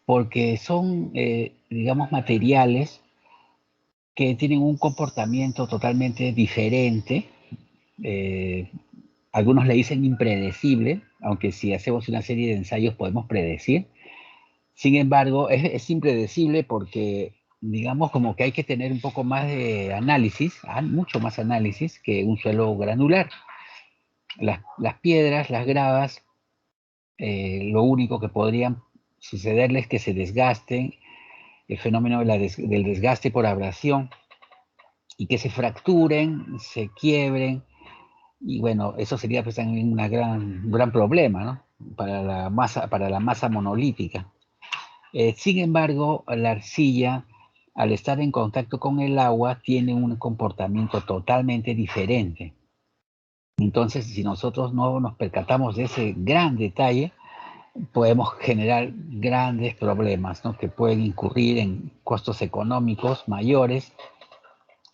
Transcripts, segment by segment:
porque son, digamos, materiales que tienen un comportamiento totalmente diferente. eh, Algunos le dicen impredecible, aunque si hacemos una serie de ensayos podemos predecir. Sin embargo, es impredecible porque, digamos, como que hay que tener un poco más de análisis, mucho más análisis que un suelo granular. Las piedras, las gravas, lo único que podrían sucederles es que se desgasten, el fenómeno del desgaste por abrasión, y que se fracturen, se quiebren, y bueno, eso sería pues también un gran problema, ¿no? Para la masa monolítica. Sin embargo, la arcilla, al estar en contacto con el agua, tiene un comportamiento totalmente diferente. Entonces, si nosotros no nos percatamos de ese gran detalle, podemos generar grandes problemas, ¿no? Que pueden incurrir en costos económicos mayores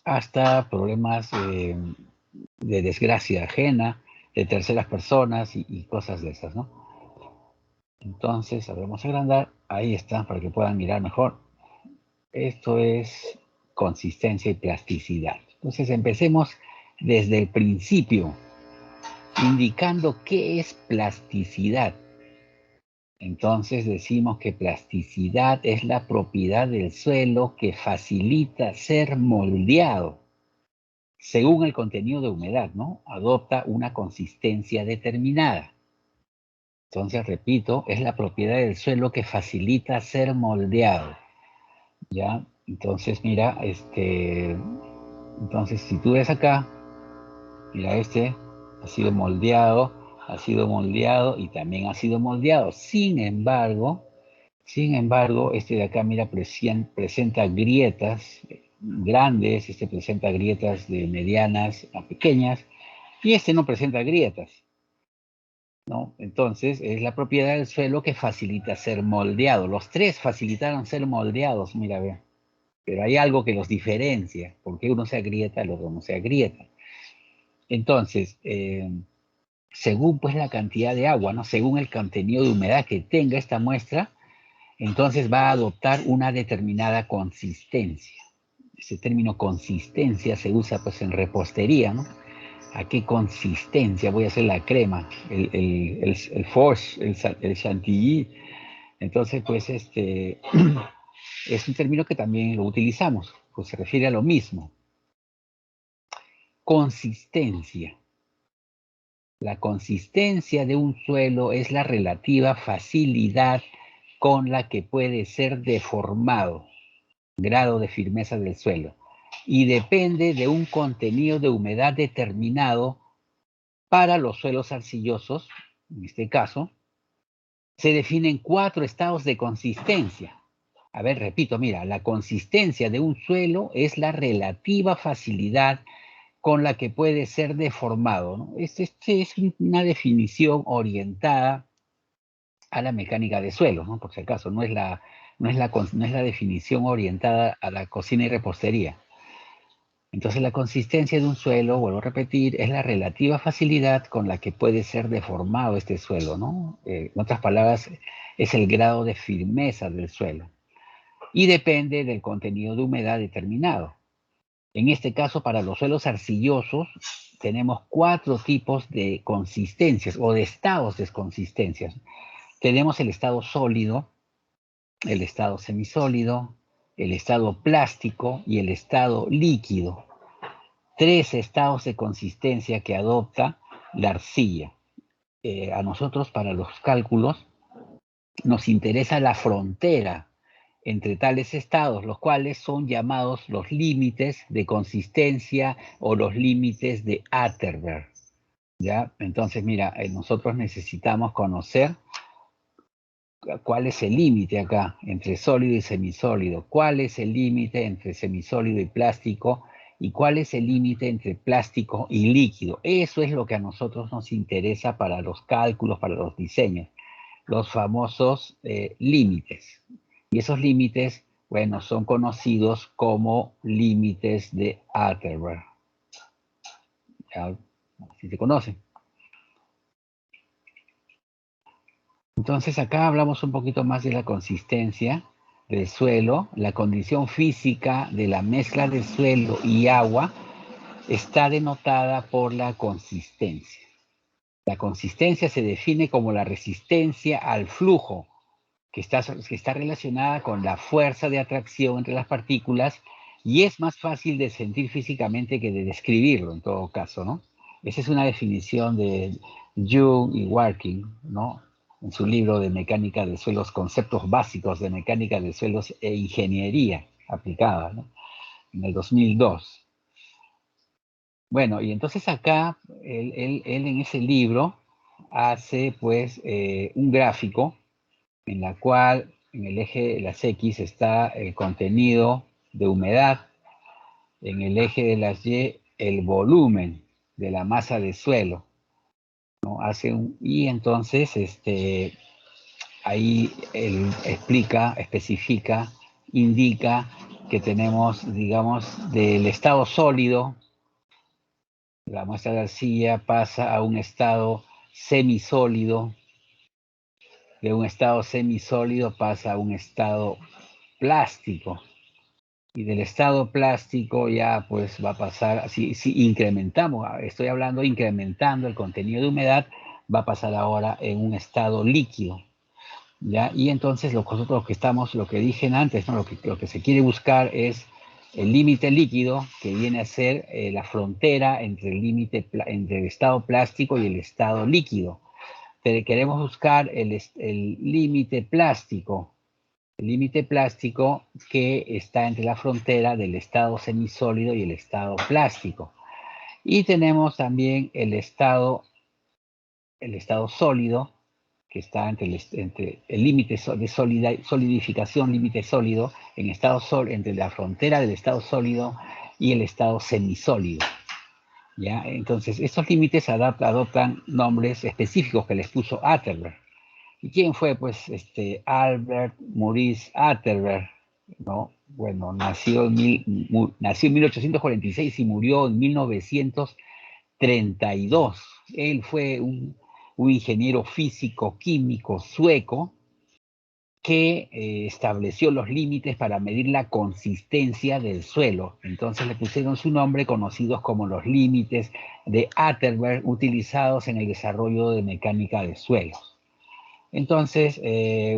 hasta problemas de desgracia ajena, de terceras personas y cosas de esas, ¿no? Entonces, a ver, vamos a agrandar, ahí está, para que puedan mirar mejor. Esto es consistencia y plasticidad. Entonces, empecemos desde el principio, indicando qué es plasticidad. Entonces decimos que plasticidad es la propiedad del suelo que facilita ser moldeado según el contenido de humedad, ¿no? Adopta una consistencia determinada. Entonces, repito, es la propiedad del suelo que facilita ser moldeado, ¿ya? Entonces, mira, entonces si tú ves acá, mira, ha sido moldeado y también ha sido moldeado. Sin embargo, este de acá, mira, presenta grietas grandes, este presenta grietas de medianas a pequeñas, y este no presenta grietas, ¿no? Entonces, es la propiedad del suelo que facilita ser moldeado. Los tres facilitaron ser moldeados, mira, ve. Pero hay algo que los diferencia, porque uno se agrieta, el otro no se agrieta. Entonces, según pues la cantidad de agua, ¿no? Según el contenido de humedad que tenga esta muestra, entonces va a adoptar una determinada consistencia. Ese término consistencia se usa pues en repostería, ¿no? ¿A qué consistencia voy a hacer la crema? El force, el chantilly. Entonces, pues es un término que también lo utilizamos, pues se refiere a lo mismo. Consistencia. La consistencia de un suelo es la relativa facilidad con la que puede ser deformado, grado de firmeza del suelo, y depende de un contenido de humedad determinado. Para los suelos arcillosos, en este caso, se definen 4 estados de consistencia. A ver, repito, mira, la consistencia de un suelo es la relativa facilidad con la que puede ser deformado, ¿no? Este es una definición orientada a la mecánica de suelos, ¿no? Por si acaso, no es la definición orientada a la cocina y repostería. Entonces la consistencia de un suelo, vuelvo a repetir, es la relativa facilidad con la que puede ser deformado este suelo, ¿no? En otras palabras, es el grado de firmeza del suelo. Y depende del contenido de humedad determinado. En este caso, para los suelos arcillosos, tenemos 4 tipos de consistencias o de estados de consistencias. Tenemos el estado sólido, el estado semisólido, el estado plástico y el estado líquido. 3 estados de consistencia que adopta la arcilla. A nosotros, para los cálculos, nos interesa la frontera entre tales estados, los cuales son llamados los límites de consistencia o los límites de Atterberg. ¿Ya? Entonces, mira, nosotros necesitamos conocer cuál es el límite acá entre sólido y semisólido, cuál es el límite entre semisólido y plástico, y cuál es el límite entre plástico y líquido. Eso es lo que a nosotros nos interesa para los cálculos, para los diseños, los famosos límites. Y esos límites, bueno, son conocidos como límites de Atterberg. ¿Ya? Si se conocen. Entonces acá hablamos un poquito más de la consistencia del suelo. La condición física de la mezcla de suelo y agua está denotada por la consistencia. La consistencia se define como la resistencia al flujo, que está relacionada con la fuerza de atracción entre las partículas y es más fácil de sentir físicamente que de describirlo en todo caso, ¿no? Esa es una definición de Jung y Working, ¿no? En su libro de mecánica de suelos, conceptos básicos de mecánica de suelos e ingeniería aplicada, ¿no? En el 2002. Bueno, y entonces acá, él en ese libro hace pues un gráfico en la cual en el eje de las X está el contenido de humedad, en el eje de las Y el volumen de la masa de suelo, ¿no? Y entonces ahí él explica, especifica, indica que tenemos, digamos, del estado sólido, la muestra de arcilla pasa a un estado semisólido, de un estado semisólido pasa a un estado plástico, y del estado plástico ya pues va a pasar, si incrementamos, estoy hablando incrementando el contenido de humedad, va a pasar ahora en un estado líquido, ¿ya? Y entonces nosotros que estamos, lo que dije antes, ¿no? Lo que se quiere buscar es el límite líquido, que viene a ser la frontera entre entre el estado plástico y el estado líquido. Pero queremos buscar el límite plástico, el límite plástico que está entre la frontera del estado semisólido y el estado plástico. Y tenemos también el estado sólido, que está entre el límite de solidificación, límite sólido, entre la frontera del estado sólido y el estado semisólido. ¿Ya? Entonces, estos límites adoptan nombres específicos que les puso Atterberg. ¿Y quién fue? Pues Albert Maurice Atterberg, ¿no? Bueno, nació en 1846 y murió en 1932. Él fue un ingeniero físico químico sueco que estableció los límites para medir la consistencia del suelo. Entonces le pusieron su nombre, conocidos como los límites de Atterberg, utilizados en el desarrollo de mecánica de suelos. Entonces,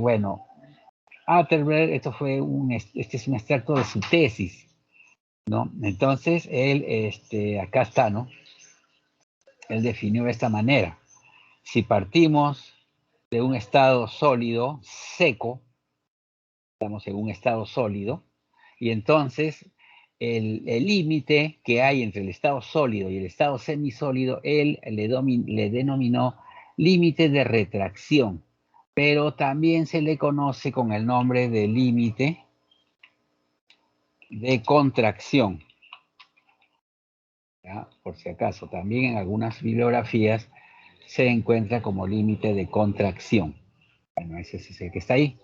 bueno, Atterberg, este es un extracto de su tesis, ¿no? Entonces, él, acá está, ¿no? Él definió de esta manera. Si partimos de un estado sólido, seco, estamos en un estado sólido, y entonces el límite que hay entre el estado sólido y el estado semisólido, él le denominó límite de retracción, pero también se le conoce con el nombre de límite de contracción. ¿Ya? Por si acaso, también en algunas bibliografías se encuentra como límite de contracción. Bueno, ese es el que está ahí.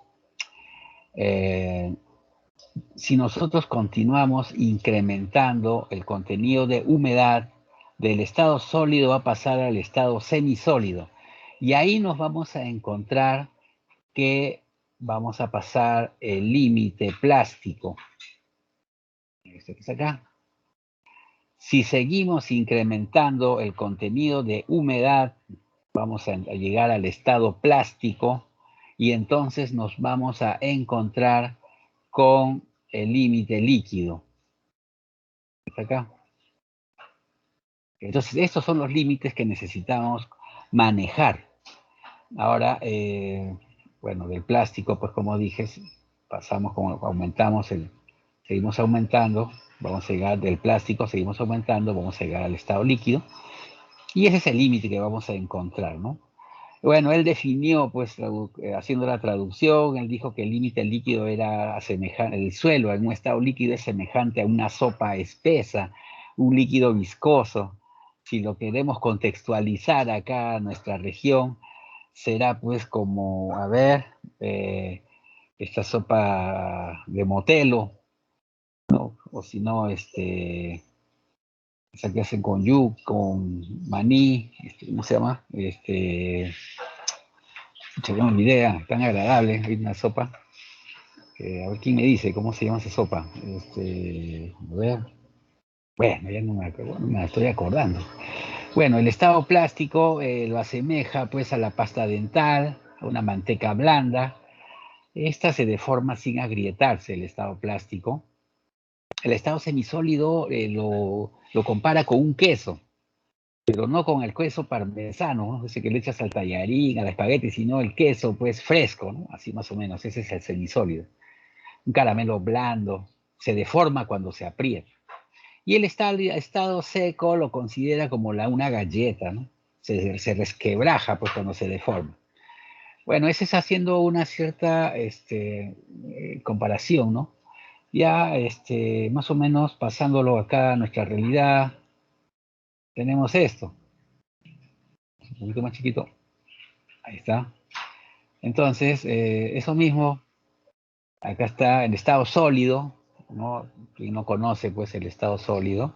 Si nosotros continuamos incrementando el contenido de humedad del estado sólido, va a pasar al estado semisólido. Y ahí nos vamos a encontrar que vamos a pasar el límite plástico. Este que está acá. Si seguimos incrementando el contenido de humedad, vamos a llegar al estado plástico y entonces nos vamos a encontrar con el límite líquido. ¿Está acá? Entonces, estos son los límites que necesitamos manejar. Ahora, bueno, del plástico, pues como dije, pasamos, como aumentamos, seguimos aumentando, vamos a llegar del plástico, seguimos aumentando, vamos a llegar al estado líquido. Y ese es el límite que vamos a encontrar, ¿no? Bueno, él definió, pues, haciendo la traducción, él dijo que el límite líquido era semejante, el suelo en un estado líquido es semejante a una sopa espesa, un líquido viscoso. Si lo queremos contextualizar acá en nuestra región, será pues como, a ver, esta sopa de motelo, ¿no? O si no, esa que hacen con yuca, con maní, ¿cómo se llama? Pucha, ya me olvidé, tan agradable. Hay una sopa. A ver quién me dice cómo se llama esa sopa. A ver. Bueno, ya no me estoy acordando. Bueno, el estado plástico lo asemeja pues a la pasta dental, a una manteca blanda. Esta se deforma sin agrietarse, el estado plástico. El estado semisólido lo compara con un queso, pero no con el queso parmesano, ¿no? Ese que le echas al tallarín, al espagueti, sino el queso pues fresco, ¿no? Así más o menos, ese es el semisólido. Un caramelo blando, se deforma cuando se aprieta. Y el estado seco lo considera como una galleta, ¿no? Se resquebraja pues cuando se deforma. Bueno, ese es haciendo una cierta comparación, ¿no? Ya más o menos pasándolo acá a nuestra realidad, tenemos esto, un poquito más chiquito, ahí está. Entonces, eso mismo, acá está el estado sólido, ¿no? Quien no conoce pues el estado sólido,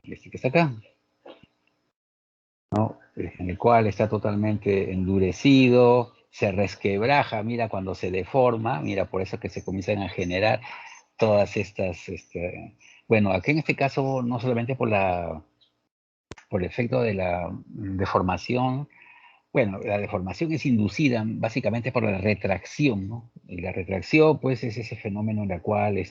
este que está acá, ¿no? En el cual está totalmente endurecido, se resquebraja, mira cuando se deforma, mira por eso que se comienzan a generar todas estas, bueno, aquí en este caso no solamente por el efecto de la deformación, bueno, la deformación es inducida básicamente por la retracción, ¿no? Y la retracción, pues, es ese fenómeno en el cual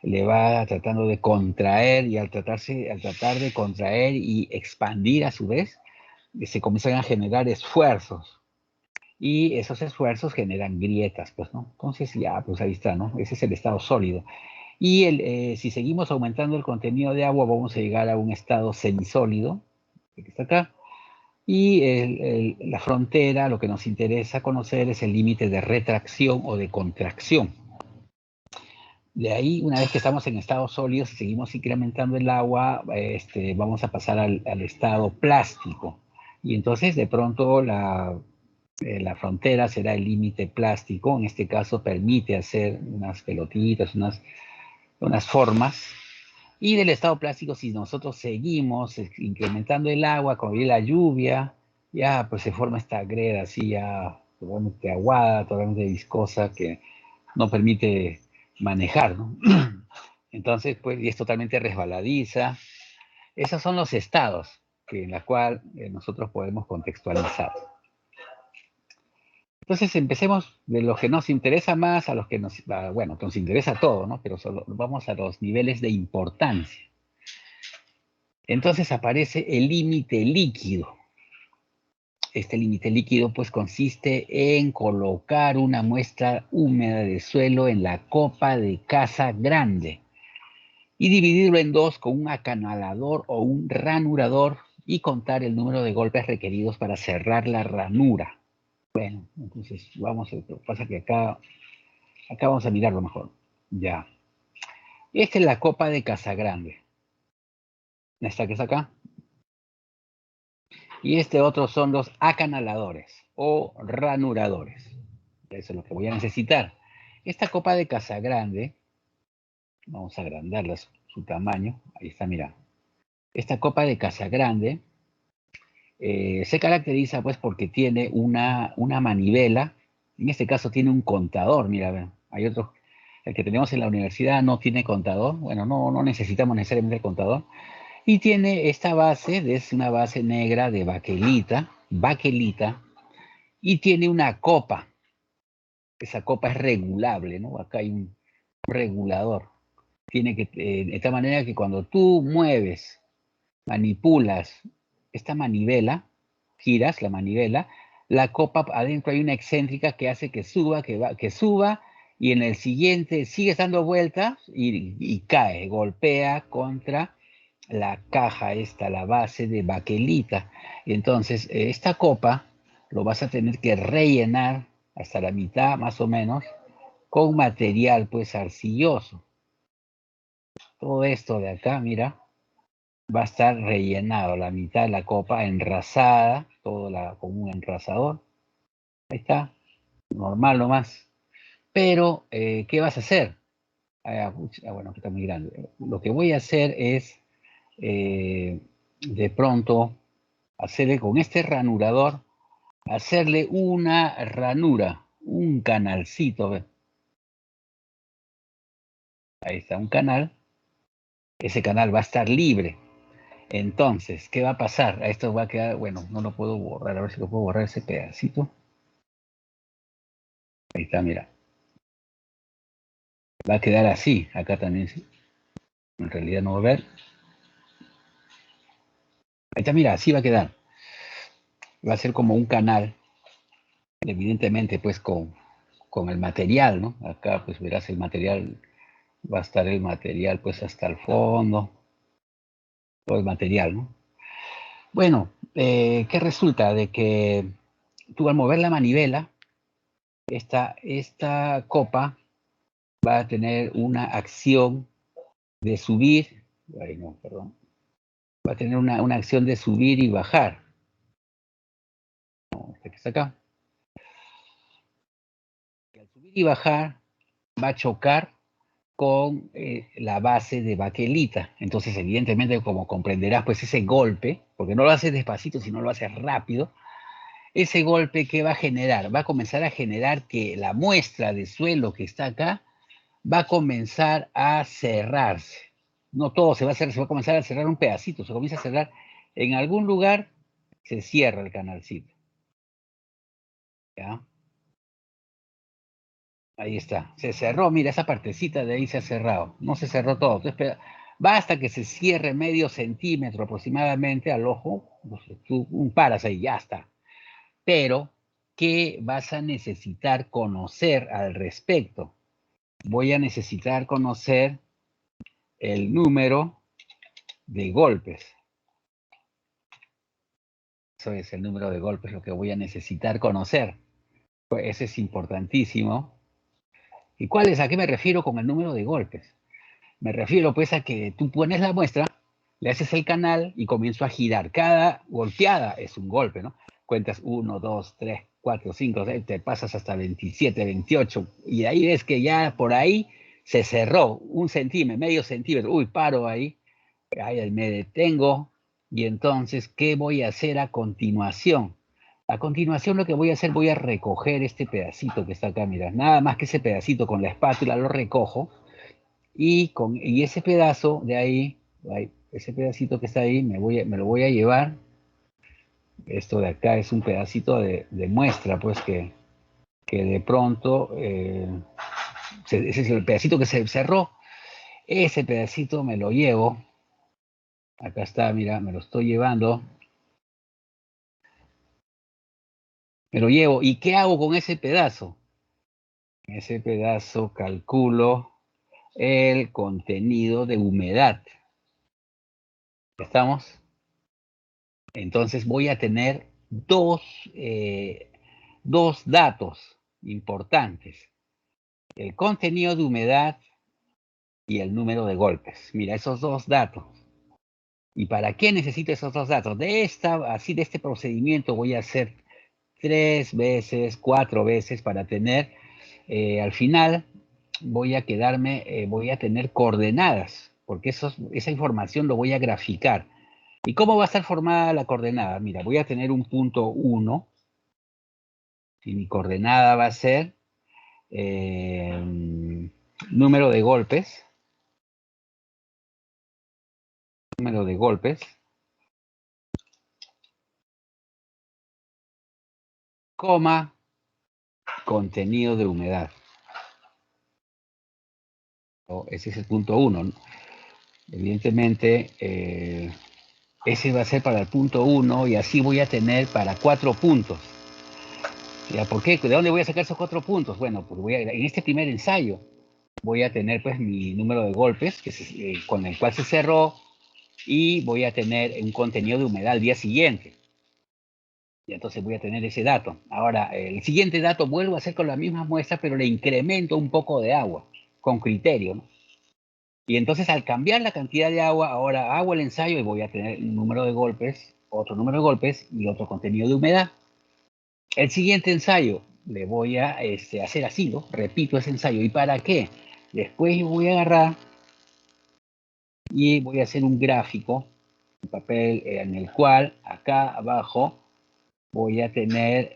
le va tratando de contraer y al tratar de contraer y expandir a su vez, se comienzan a generar esfuerzos y esos esfuerzos generan grietas, pues, ¿no? Entonces ya, pues ahí está, ¿no? Ese es el estado sólido. Y si seguimos aumentando el contenido de agua, vamos a llegar a un estado semisólido, que está acá. Y la frontera, lo que nos interesa conocer es el límite de retracción o de contracción. De ahí, una vez que estamos en estado sólido, si seguimos incrementando el agua, vamos a pasar al estado plástico. Y entonces, de pronto, la frontera será el límite plástico. En este caso, permite hacer unas pelotitas, unas formas. Y del estado plástico, si nosotros seguimos incrementando el agua, cuando viene la lluvia, ya pues se forma esta greda así ya totalmente aguada, totalmente viscosa, que no permite manejar, ¿no? Entonces, pues, y es totalmente resbaladiza. Esos son los estados en los cuales nosotros podemos contextualizar. Entonces, empecemos de los que nos interesa más a los que bueno, que nos interesa todo, ¿no? Pero solo vamos a los niveles de importancia. Entonces aparece el límite líquido. Este límite líquido pues consiste en colocar una muestra húmeda de suelo en la copa de caza grande y dividirlo en dos con un acanalador o un ranurador y contar el número de golpes requeridos para cerrar la ranura. Bueno, entonces vamos a, lo que pasa que acá vamos a mirarlo mejor. Ya. Esta es la copa de caza grande. Esta que es acá. Y este otro son los acanaladores o ranuradores. Eso es lo que voy a necesitar. Esta copa de caza grande, vamos a agrandarla su tamaño. Ahí está, mira. Esta copa de caza grande se caracteriza pues porque tiene una manivela. En este caso tiene un contador, mira, hay otros, el que tenemos en la universidad no tiene contador. Bueno, no necesitamos necesariamente el contador. Y tiene esta base, es una base negra de baquelita, y tiene una copa. Esa copa es regulable, ¿no? Acá hay un regulador. Tiene que, de tal manera que cuando tú mueves, manipulas esta manivela, giras la manivela, la copa adentro hay una excéntrica que hace que suba, que suba, y en el siguiente sigue dando vueltas y cae, golpea contra la caja esta, la base de baquelita. Entonces, esta copa lo vas a tener que rellenar hasta la mitad, más o menos, con material, pues, arcilloso. Todo esto de acá, mira, va a estar rellenado, la mitad de la copa enrasada, como un enrasador. Ahí está, normal nomás. Pero, ¿qué vas a hacer? Bueno, que está muy grande. Lo que voy a hacer es, de pronto, hacerle con este ranurador, hacerle una ranura, un canalcito. ¿Ve? Ahí está un canal. Ese canal va a estar libre. Entonces, ¿qué va a pasar? A esto va a quedar, bueno, no lo puedo borrar, a ver si lo puedo borrar ese pedacito. Ahí está, mira. Va a quedar así, acá también, sí. En realidad no va a ver. Ahí está, mira, así va a quedar. Va a ser como un canal, evidentemente, pues con el material, ¿no? Acá, pues verás el material, va a estar el material, pues hasta el fondo, todo el material, ¿no? Bueno, ¿qué resulta? De que tú al mover la manivela, esta copa va a tener una acción de subir, ay no, perdón, va a tener una acción de subir y bajar. No, este que está acá. Y al subir y bajar va a chocar con la base de baquelita. Entonces, evidentemente, como comprenderás, pues ese golpe, porque no lo haces despacito, sino lo haces rápido, ese golpe que va a generar, va a comenzar a generar que la muestra de suelo que está acá va a comenzar a cerrarse. No todo se va a hacer, se va a comenzar a cerrar un pedacito, se comienza a cerrar. En algún lugar se cierra el canalcito. ¿Ya? Ahí está, se cerró, mira, esa partecita de ahí se ha cerrado, no se cerró todo. Entonces, basta que se cierre medio centímetro aproximadamente al ojo, tú un paras ahí, ya está. Pero, ¿qué vas a necesitar conocer al respecto? Voy a necesitar conocer el número de golpes. Eso es el número de golpes lo que voy a necesitar conocer. Pues ese es importantísimo. ¿Y cuál es? ¿A qué me refiero con el número de golpes? Me refiero pues a que tú pones la muestra, le haces el canal y comienzo a girar. Cada golpeada es un golpe, ¿no? Cuentas 1, 2, 3, 4, 5, 6, te pasas hasta 27, 28 y ahí ves que ya por ahí se cerró un centímetro, medio centímetro. Uy, paro ahí, ahí me detengo y entonces, ¿qué voy a hacer a continuación? A continuación lo que voy a hacer, voy a recoger este pedacito que está acá, mira, nada más que ese pedacito con la espátula lo recojo y ese pedazo de ahí, ese pedacito que está ahí, me lo voy a llevar. Esto de acá es un pedacito de muestra, pues que de pronto, ese es el pedacito que se cerró. Ese pedacito me lo llevo. Acá está, mira, me lo estoy llevando. Me lo llevo. ¿Y qué hago con ese pedazo? Ese pedazo calculo el contenido de humedad. ¿Estamos? Entonces voy a tener dos datos importantes, el contenido de humedad y el número de golpes. Mira, esos dos datos. ¿Y para qué necesito esos dos datos? De este procedimiento voy a hacer 3 veces, 4 veces para tener, al final voy a tener coordenadas, porque esa información lo voy a graficar. ¿Y cómo va a estar formada la coordenada? Mira, voy a tener un punto 1, y mi coordenada va a ser eh, número de golpes, número de golpes, coma, contenido de humedad. Ese es el punto 1. Evidentemente, ese va a ser para el punto 1 y así voy a tener para 4 puntos. ¿Ya? ¿Por qué? ¿De dónde voy a sacar esos 4 puntos? Bueno, pues en este primer ensayo voy a tener pues mi número de golpes con el cual se cerró y voy a tener un contenido de humedad al día siguiente. Y entonces voy a tener ese dato. Ahora, el siguiente dato vuelvo a hacer con la misma muestra, pero le incremento un poco de agua, con criterio, ¿no? Y entonces al cambiar la cantidad de agua, ahora hago el ensayo y voy a tener un número de golpes, otro número de golpes y otro contenido de humedad. El siguiente ensayo le voy a hacer así, ¿no? Repito ese ensayo. ¿Y para qué? Después voy a agarrar y voy a hacer un gráfico, un papel en el cual acá abajo voy a tener,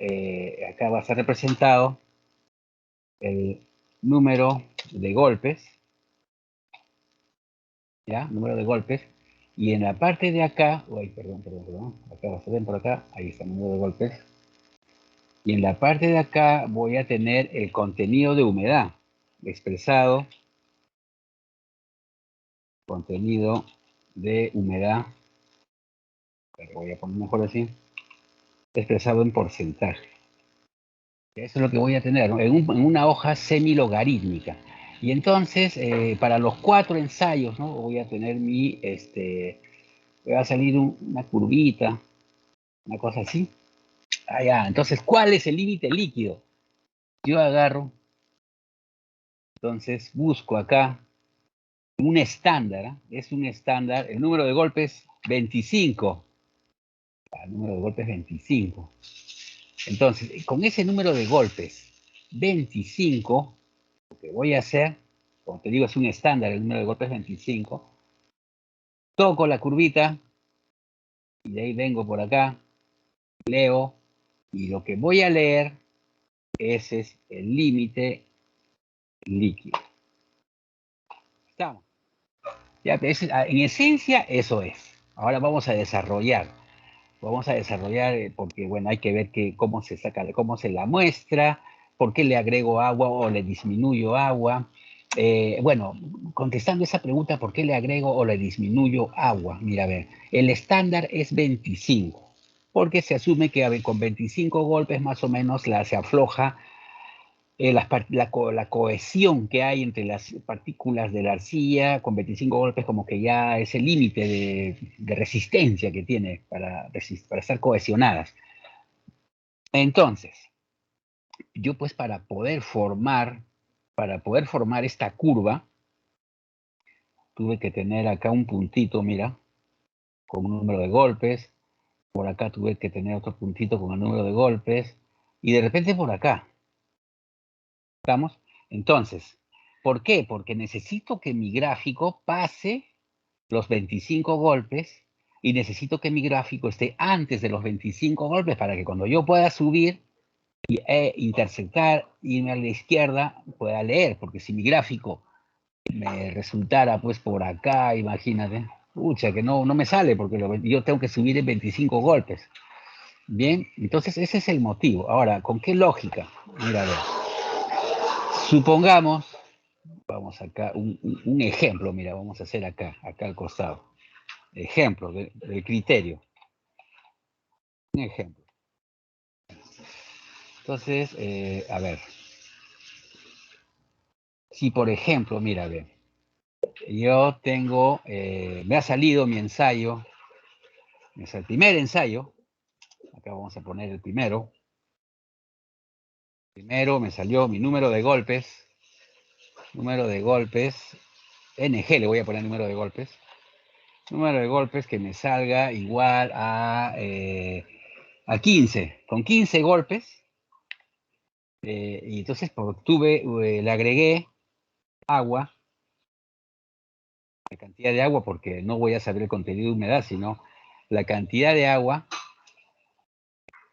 acá va a ser representado el número de golpes, ¿ya? Número de golpes. Y en la parte de acá, perdón, acá va a ser por acá, ahí está el número de golpes. Y en la parte de acá voy a tener el contenido de humedad expresado, contenido de humedad, pero voy a poner mejor así, expresado en porcentaje. Eso es lo que voy a tener, ¿no? En una hoja semilogarítmica. Y entonces, para los 4 ensayos, ¿no? Voy a tener va a salir una curvita, una cosa así. Ah, ya. Entonces, ¿cuál es el límite líquido? Yo agarro, entonces busco acá un estándar, ¿eh? Es un estándar, el número de golpes 25. El número de golpes 25. Entonces, con ese número de golpes 25, lo que voy a hacer, como te digo, es un estándar, el número de golpes 25, toco la curvita y de ahí vengo por acá, leo, y lo que voy a leer, ese es el límite líquido. ¿Estamos? Ya, en esencia, eso es. Ahora vamos a desarrollar. Porque, bueno, hay que ver cómo se saca, cómo se la muestra, por qué le agrego agua o le disminuyo agua. Bueno, contestando esa pregunta, ¿por qué le agrego o le disminuyo agua? Mira, a ver, el estándar es 25, porque se asume que, a ver, con 25 golpes más o menos se afloja la cohesión que hay entre las partículas de la arcilla. Con 25 golpes como que ya es el límite de resistencia que tiene para estar cohesionadas. Entonces, yo pues para poder formar esta curva, tuve que tener acá un puntito, mira, con un número de golpes. Por acá tuve que tener otro puntito con el número de golpes. Y de repente por acá. ¿Estamos? Entonces, ¿por qué? Porque necesito que mi gráfico pase los 25 golpes y necesito que mi gráfico esté antes de los 25 golpes para que cuando yo pueda subir e intersectar, irme a la izquierda, pueda leer. Porque si mi gráfico me resultara pues por acá, imagínate, pucha, que no me sale porque yo tengo que subir en 25 golpes. Bien, entonces ese es el motivo. Ahora, ¿con qué lógica? Mira, a ver. Supongamos, vamos acá, un ejemplo, mira, vamos a hacer acá al costado. Ejemplo del criterio. Un ejemplo. Entonces, a ver. Si por ejemplo, mira, a ver, yo tengo, me ha salido mi ensayo, es el primer ensayo, acá vamos a poner el primero. Primero me salió mi número de golpes, NG le voy a poner número de golpes que me salga igual a 15, con 15 golpes, y entonces le agregué agua, la cantidad de agua, porque no voy a saber el contenido de humedad, sino la cantidad de agua.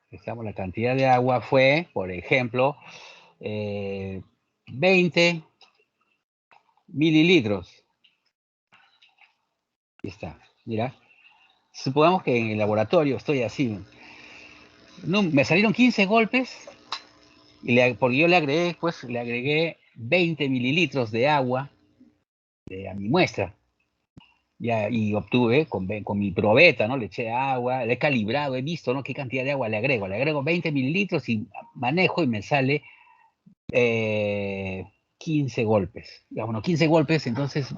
La cantidad de agua fue, por ejemplo, 20 mililitros. Ahí está, mira. Supongamos que en el laboratorio estoy así. No, me salieron 15 golpes, porque yo le agregué 20 mililitros de agua a mi muestra. Ya, y obtuve con mi probeta, ¿no? Le eché agua, le he calibrado, he visto, ¿no? Qué cantidad de agua le agrego. Le agrego 20 mililitros y manejo y me sale 15 golpes. Ya, bueno, 15 golpes, entonces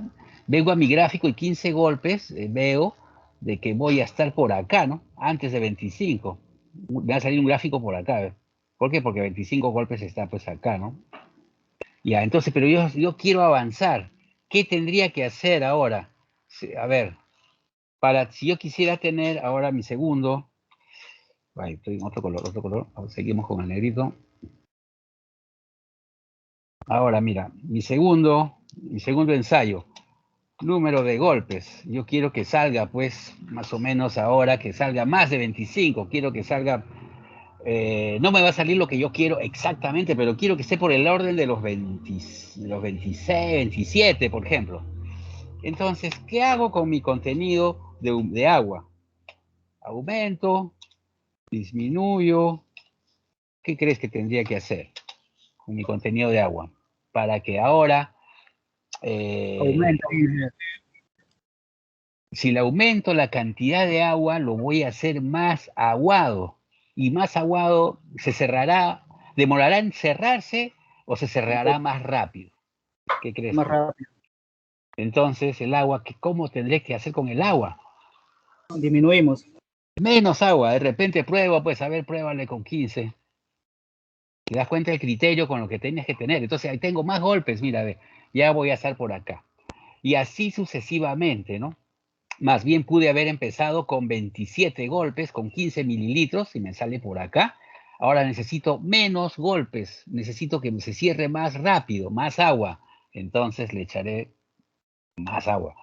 vengo a mi gráfico y 15 golpes veo de que voy a estar por acá, ¿no? Antes de 25. Me va a salir un gráfico por acá. ¿Por qué? Porque 25 golpes está pues acá, ¿no? Ya, entonces, pero yo quiero avanzar. ¿Qué tendría que hacer ahora? A ver, si yo quisiera tener ahora mi segundo, estoy en otro color, seguimos con el negrito. Ahora, mira, mi segundo ensayo, número de golpes. Yo quiero que salga, pues, más o menos ahora, que salga más de 25. Quiero que salga no me va a salir lo que yo quiero exactamente, pero quiero que esté por el orden de los 20, los 26, 27, por ejemplo. Entonces, ¿qué hago con mi contenido de agua? Aumento, disminuyo. ¿Qué crees que tendría que hacer con mi contenido de agua? Para que ahora, Aumenta. si le aumento la cantidad de agua, lo voy a hacer más aguado. Y más aguado se cerrará, demorará en cerrarse o se Un cerrará poco más rápido. ¿Qué crees más tú? rápido. Entonces, el agua, ¿cómo tendré que hacer con el agua? Disminuimos. Menos agua, de repente prueba, pues a ver, pruébale con 15. Te das cuenta del criterio con lo que tienes que tener. Entonces, ahí tengo más golpes, mira, ve, ya voy a estar por acá. Y así sucesivamente, ¿no? Más bien pude haber empezado con 27 golpes, con 15 mililitros, y me sale por acá. Ahora necesito menos golpes, necesito que se cierre más rápido, más agua. Entonces le echaré más agua.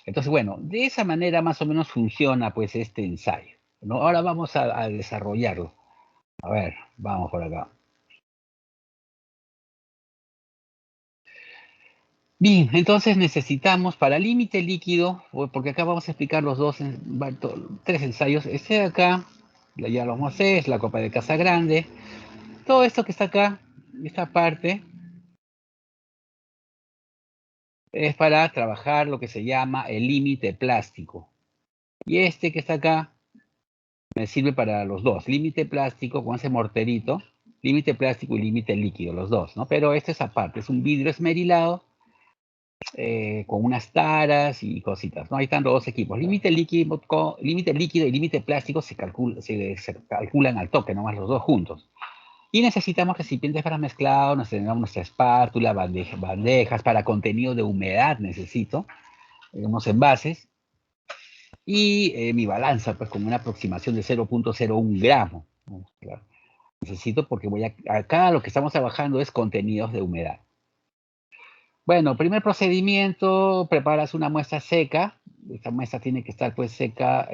Entonces, bueno, de esa manera más o menos funciona pues este ensayo, ¿no? Ahora vamos a desarrollarlo. A ver, vamos por acá. Bien, entonces necesitamos para límite líquido, porque acá vamos a explicar los dos, tres ensayos. Este de acá, ya lo vamos a hacer, es la copa de Casa Grande. Todo esto que está acá, esta parte, es para trabajar lo que se llama el límite plástico. Y este que está acá me sirve para los dos, límite plástico con ese morterito, límite plástico y límite líquido, los dos, ¿no? Pero este es aparte, es un vidrio esmerilado con unas taras y cositas, ¿no? Ahí están los dos equipos. Límite líquido y límite plástico se calculan al toque, nomás los dos juntos. Y necesitamos recipientes para mezclado, necesitamos nuestra espátula, bandejas para contenido de humedad necesito, unos envases, y mi balanza, pues con una aproximación de 0.01 gramos. ¿No? Claro. Necesito porque acá lo que estamos trabajando es contenidos de humedad. Bueno, primer procedimiento, preparas una muestra seca. Esta muestra tiene que estar pues seca,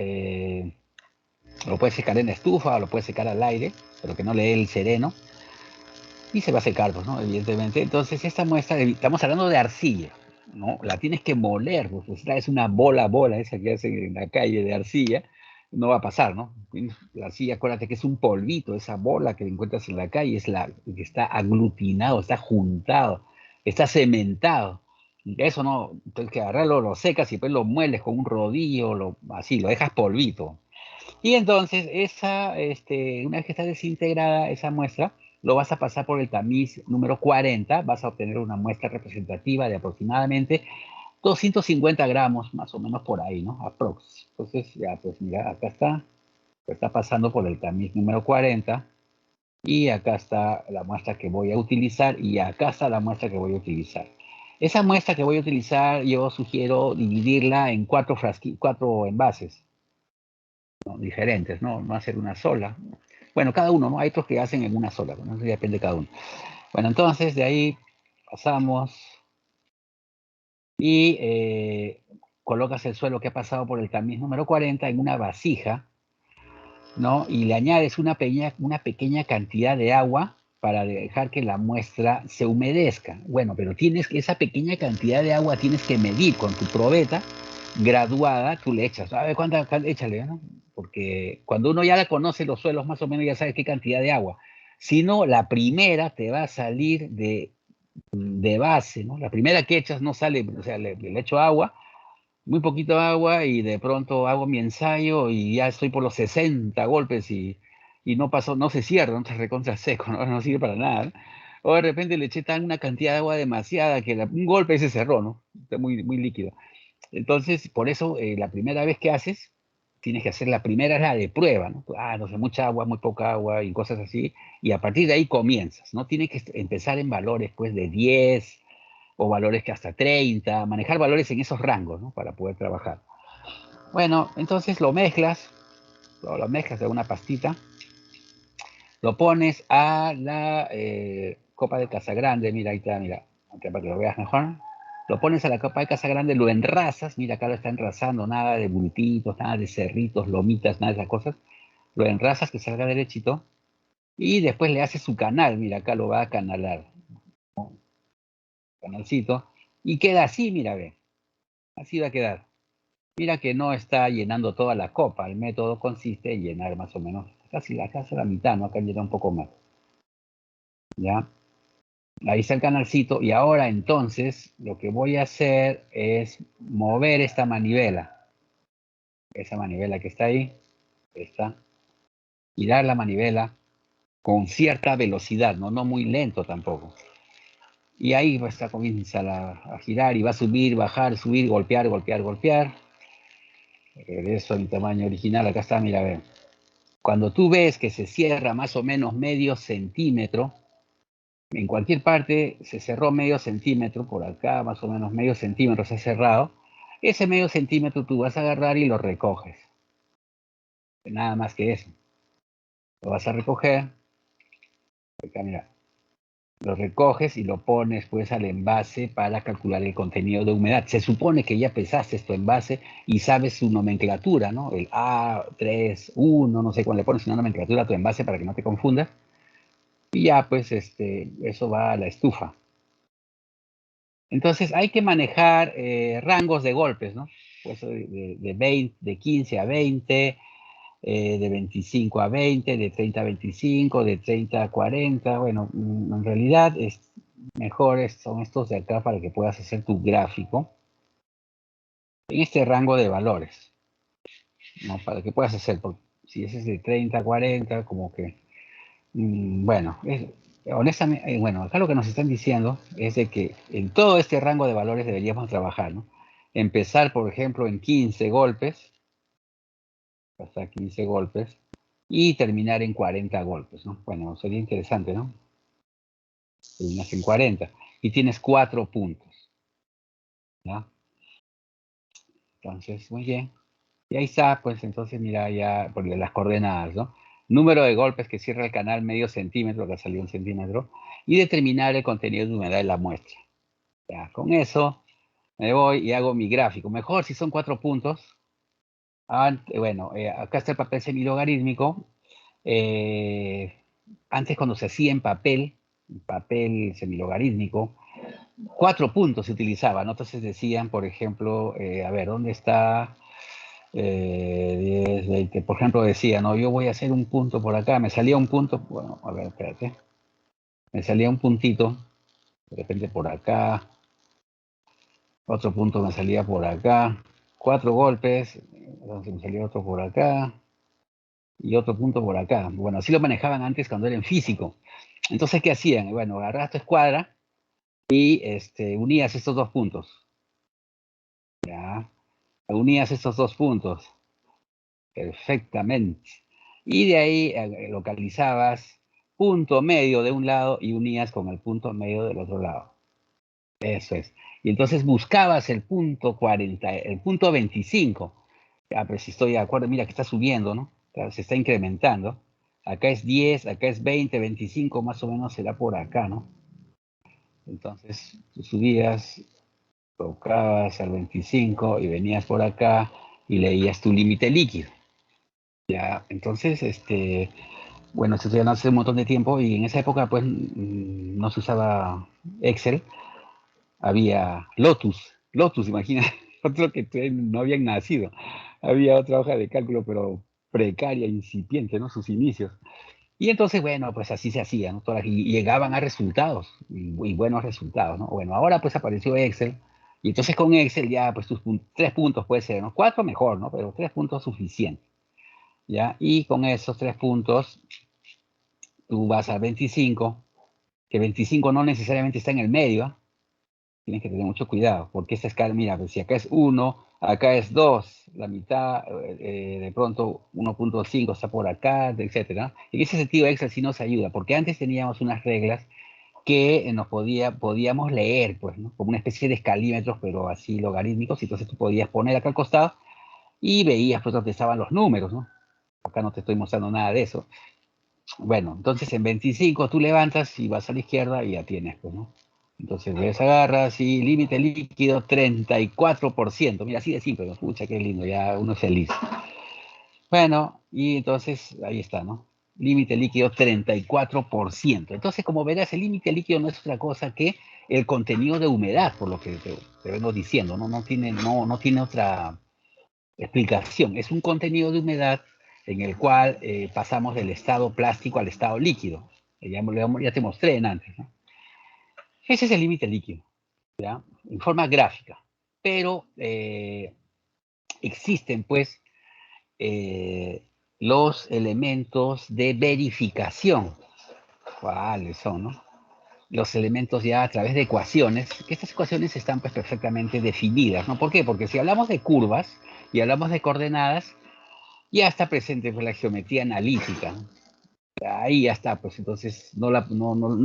lo puedes secar en estufa o lo puedes secar al aire, pero que no le dé el sereno. Y se va a secar, pues, ¿no? Evidentemente. Entonces, esta muestra, estamos hablando de arcilla, ¿no? La tienes que moler, pues esta es una bola, esa que hacen en la calle de arcilla, no va a pasar, ¿no? La arcilla, acuérdate que es un polvito, esa bola que encuentras en la calle, es la que está aglutinado, está juntado, está cementado. Eso no, tienes que agarrarlo, lo secas y después lo mueles con un rodillo, así, lo dejas polvito. Y entonces, una vez que está desintegrada esa muestra, lo vas a pasar por el tamiz número 40, vas a obtener una muestra representativa de aproximadamente 250 gramos, más o menos por ahí, ¿no? Aprox. Entonces, ya, pues mira, acá está pasando por el tamiz número 40, y acá está la muestra que voy a utilizar, y acá está la muestra que voy a utilizar. Esa muestra que voy a utilizar, yo sugiero dividirla en cuatro envases, ¿no? Diferentes, ¿no? No hacer una sola. Bueno, cada uno, ¿no? Hay otros que hacen en una sola, ¿no? Eso ya depende de cada uno. Bueno, entonces de ahí pasamos y colocas el suelo que ha pasado por el tamiz número 40 en una vasija, ¿no? Y le añades una pequeña cantidad de agua para dejar que la muestra se humedezca. Bueno, pero esa pequeña cantidad de agua tienes que medir con tu probeta graduada, tú le echas, a ver échale, ¿no? Porque cuando uno ya la conoce los suelos, más o menos ya sabes qué cantidad de agua. Si no, la primera te va a salir de base, ¿no? La primera que echas no sale, o sea, le echo agua, muy poquito agua, y de pronto hago mi ensayo y ya estoy por los 60 golpes y no pasó, no se cierra, no se recontra seco, no sirve para nada, ¿no? O de repente le eché una cantidad de agua demasiada que un golpe se cerró, ¿no? Está muy, muy líquido. Entonces, por eso, la primera vez que haces, tienes que hacer la primera, es la de prueba, ¿no? No sé, mucha agua, muy poca agua y cosas así, y a partir de ahí comienzas, ¿no? Tienes que empezar en valores, pues, de 10 o valores que hasta 30, manejar valores en esos rangos, ¿no? Para poder trabajar. Bueno, entonces lo mezclas de una pastita, lo pones a la copa de Casa Grande, mira, ahí está, mira, para que lo veas mejor. Lo pones a la copa de Casa Grande, lo enrasas, mira, acá lo está enrasando, nada de bultitos, nada de cerritos, lomitas, nada de esas cosas. Lo enrasas que salga derechito, Y después le hace su canal, mira, acá lo va a canalar, ¿no? Canalcito, y queda así, mira, ve, así va a quedar. Mira que no está llenando toda la copa, el método consiste en llenar más o menos, casi la mitad, ¿no? Acá llena un poco más, ¿ya? Ahí está el canalcito, y ahora entonces lo que voy a hacer es mover esta manivela, esa manivela que está ahí, esta, y dar la manivela con cierta velocidad, no muy lento tampoco. Y ahí pues, comienza a girar y va a subir, bajar, subir, golpear, golpear, golpear. Regreso a mi tamaño original, acá está, mira, a ver. Cuando tú ves que se cierra más o menos medio centímetro, en cualquier parte se cerró medio centímetro, por acá más o menos medio centímetro se ha cerrado, ese medio centímetro tú vas a agarrar y lo recoges. Nada más que eso. Lo vas a recoger, acá mira, lo recoges y lo pones pues al envase para calcular el contenido de humedad. Se supone que ya pesaste tu envase y sabes su nomenclatura, ¿no? El A31, no sé cuál le pones una nomenclatura a tu envase para que no te confundas. Y ya pues eso va a la estufa. Entonces hay que manejar rangos de golpes, ¿no? Pues de 15 a 20, de 25 a 20, de 30 a 25, de 30 a 40. Bueno, en realidad mejores son estos de acá para que puedas hacer tu gráfico en este rango de valores, ¿no? Para que puedas hacer, porque si ese es de 30 a 40, como que, bueno, honestamente, bueno, acá lo que nos están diciendo es de que en todo este rango de valores deberíamos trabajar, ¿no? Empezar, por ejemplo, en 15 golpes, hasta 15 golpes, y terminar en 40 golpes, ¿no? Bueno, sería interesante, ¿no? Terminas en 40 y tienes 4 puntos, ¿ya? Entonces, muy bien. Y ahí está, pues entonces mira ya por las coordenadas, ¿no? Número de golpes que cierra el canal medio centímetro, que salió 1 centímetro, y determinar el contenido de humedad de la muestra. Ya, con eso me voy y hago mi gráfico. Mejor si son 4 puntos. Bueno, acá está el papel semilogarítmico. Antes cuando se hacía en papel semilogarítmico, 4 puntos se utilizaban, ¿no? Entonces decían, por ejemplo, a ver, ¿dónde está 10, 20? Por ejemplo, decía, no, yo voy a hacer un punto por acá, me salía un punto, bueno, a ver, espérate, me salía un puntito, de repente por acá, otro punto me salía por acá, 4 golpes, entonces me salía otro por acá, y otro punto por acá. Bueno, así lo manejaban antes cuando era en físico. Entonces, ¿qué hacían? Bueno, agarras tu escuadra y unías estos 2 puntos. ¿Ya? Unías estos 2 puntos. Perfectamente. Y de ahí localizabas punto medio de un lado y unías con el punto medio del otro lado. Eso es. Y entonces buscabas el punto 40, el punto 25. Ah, pero si estoy de acuerdo, mira que está subiendo, ¿no? Claro, se está incrementando. Acá es 10, acá es 20, 25, más o menos será por acá, ¿no? Entonces tú subías, tocabas al 25 y venías por acá y leías tu límite líquido. Ya, entonces, bueno, esto ya no hace un montón de tiempo y en esa época pues no se usaba Excel, había Lotus, imagina, otro que no habían nacido. Había otra hoja de cálculo, pero precaria, incipiente, ¿no? Sus inicios. Y entonces, bueno, pues así se hacía, ¿no? Y llegaban a resultados, y buenos resultados, ¿no? Bueno, ahora pues apareció Excel, y entonces con Excel ya, pues tus 3 puntos puede ser, ¿no? 4 mejor, ¿no? Pero 3 puntos suficientes, ¿ya? Y con esos 3 puntos, tú vas a 25, que 25 no necesariamente está en el medio, ¿eh? Tienes que tener mucho cuidado, porque esta escala, mira, pues si acá es 1, acá es 2, la mitad, de pronto 1.5 está por acá, etcétera. En ese sentido, Excel sí nos ayuda, porque antes teníamos unas reglas que podíamos leer, pues, ¿no? Como una especie de escalímetros, pero así logarítmicos, y entonces tú podías poner acá al costado y veías, pues, dónde estaban los números, ¿no? Acá no te estoy mostrando nada de eso. Bueno, entonces en 25 tú levantas y vas a la izquierda y ya tienes, pues, ¿no? Entonces ves, agarras y límite líquido 34%. Mira, así de simple, ¿no? Pucha, qué lindo, ya uno es feliz. Bueno, y entonces ahí está, ¿no? límite líquido 34%. Entonces, como verás, el límite líquido no es otra cosa que el contenido de humedad, por lo que te vengo diciendo, ¿no? No tiene otra explicación. Es un contenido de humedad en el cual pasamos del estado plástico al estado líquido. Ya te mostré en antes, ¿no? Ese es el límite líquido, ¿ya? En forma gráfica. Pero existen, pues, los elementos de verificación. ¿Cuáles son, no? Los elementos ya a través de ecuaciones, que estas ecuaciones están pues perfectamente definidas, ¿no? ¿Por qué? Porque si hablamos de curvas y hablamos de coordenadas, ya está presente pues, la geometría analítica, ¿no? Ahí ya está, pues entonces no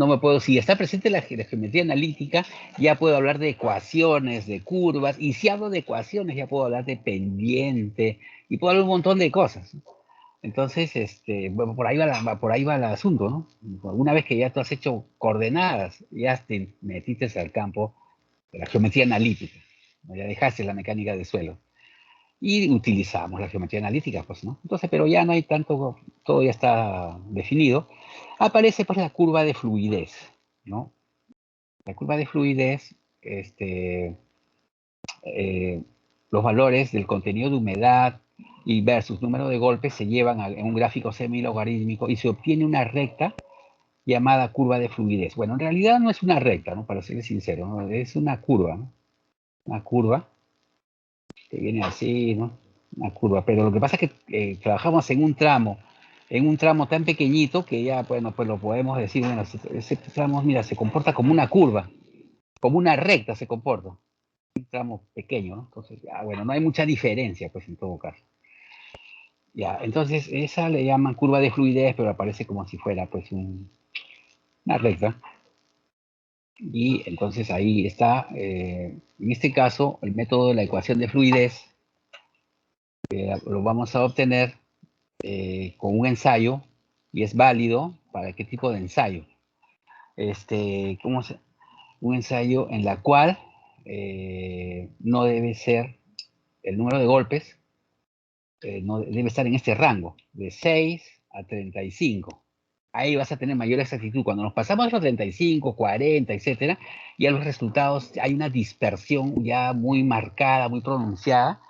me puedo, si está presente la geometría analítica, ya puedo hablar de ecuaciones, de curvas, y si hablo de ecuaciones ya puedo hablar de pendiente, y puedo hablar un montón de cosas, ¿no? Entonces, bueno, por ahí va el asunto, ¿no? Una vez que ya tú has hecho coordenadas, ya te metiste al campo de la geometría analítica, ¿no? Ya dejaste la mecánica de suelo. Y utilizamos la geometría analítica, pues, ¿no? Entonces, pero ya no hay tanto, todo ya está definido. Aparece, pues, la curva de fluidez, ¿no? La curva de fluidez, los valores del contenido de humedad y versus número de golpes se llevan en un gráfico semilogarítmico y se obtiene una recta llamada curva de fluidez. Bueno, en realidad no es una recta, ¿no? Para serles sincero, ¿no? Es una curva, ¿no? Una curva que viene así, ¿no? Una curva. Pero lo que pasa es que trabajamos en un tramo tan pequeñito que ya, bueno, pues lo podemos decir, bueno, ese tramo, mira, se comporta como una curva, como una recta se comporta. Un tramo pequeño, ¿no? Entonces, ya, bueno, no hay mucha diferencia, pues, en todo caso. Ya, entonces, esa le llaman curva de fluidez, pero aparece como si fuera, pues, una recta. Y entonces ahí está, en este caso, el método de la ecuación de fluidez, lo vamos a obtener con un ensayo, y es válido para qué tipo de ensayo. Un ensayo en la cual no debe ser el número de golpes, no debe estar en este rango, de 6 a 35. Ahí vas a tener mayor exactitud. Cuando nos pasamos a los 35, 40, etcétera, ya los resultados, hay una dispersión ya muy marcada, muy pronunciada,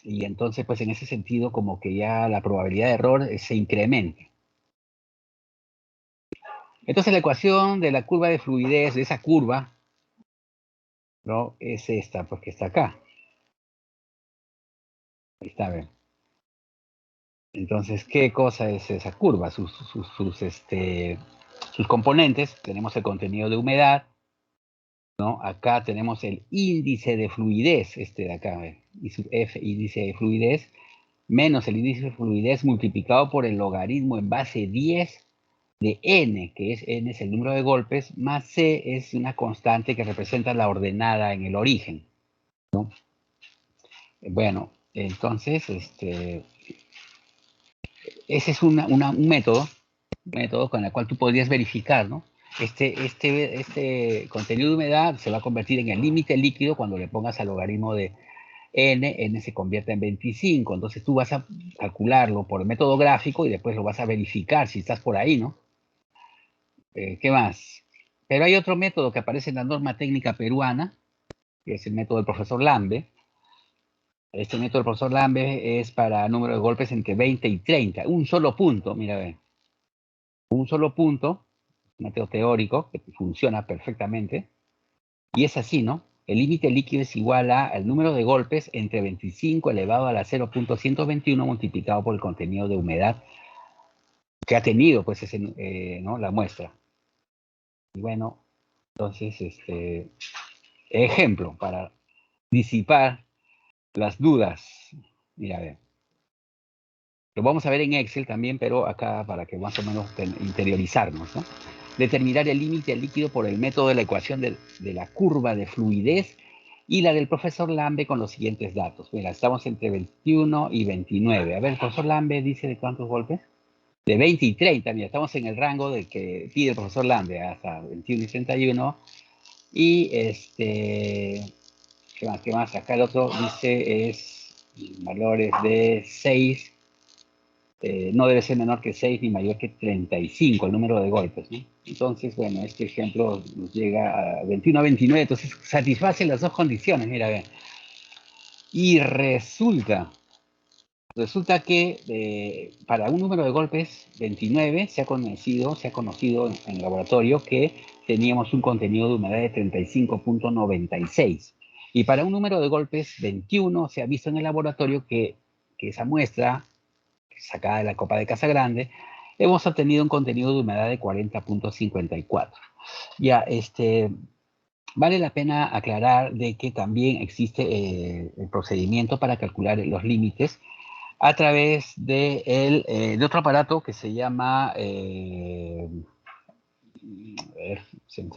y entonces, pues en ese sentido, como que ya la probabilidad de error se incrementa. Entonces la ecuación de la curva de fluidez, de esa curva, ¿no? Es esta, pues que está acá. Ahí está, ¿ven? Entonces, ¿qué cosa es esa curva? Sus componentes, tenemos el contenido de humedad, ¿no? Acá tenemos el índice de fluidez, este de acá, ¿ven? Y sub F, índice de fluidez, menos el índice de fluidez multiplicado por el logaritmo en base 10 de n, que es n es el número de golpes, más c es una constante que representa la ordenada en el origen, ¿no? Bueno, entonces, ese es un método con el cual tú podrías verificar, ¿no? Este contenido de humedad se va a convertir en el límite líquido cuando le pongas al logaritmo de n se convierte en 25, entonces tú vas a calcularlo por el método gráfico y después lo vas a verificar si estás por ahí, ¿no? ¿Qué más? Pero hay otro método que aparece en la norma técnica peruana, que es el método del profesor Lambe. Este método del profesor Lambe es para número de golpes entre 20 y 30. Un solo punto, mira, ve. Un solo punto, un método teórico que funciona perfectamente. Y es así, ¿no? El límite líquido es igual al número de golpes entre 25 elevado a la 0.121 multiplicado por el contenido de humedad que ha tenido, pues, ¿no? La muestra. Y bueno, entonces, ejemplo, para disipar las dudas. Mira, a ver. Lo vamos a ver en Excel también, pero acá para que más o menos interiorizarnos, ¿no? Determinar el límite líquido por el método de la ecuación de la curva de fluidez y la del profesor Lambe con los siguientes datos. Mira, estamos entre 21 y 29. A ver, el profesor Lambe dice de cuántos golpes. De 20 y 30, mira, estamos en el rango de que pide el profesor Lambe hasta 21 y 31. Y ¿qué más? ¿Qué más? Acá el otro dice es valores de 6 no debe ser menor que 6 ni mayor que 35 el número de golpes, ¿no? Entonces, bueno, este ejemplo nos llega a 21 a 29, entonces satisface las dos condiciones, mira, vean. Y resulta que para un número de golpes 29 se ha conocido en el laboratorio que teníamos un contenido de humedad de 35.96. Y para un número de golpes 21 se ha visto en el laboratorio que esa muestra sacada de la copa de Casa Grande, hemos obtenido un contenido de humedad de 40.54. Ya, vale la pena aclarar de que también existe el procedimiento para calcular los límites a través de otro aparato que se llama, ese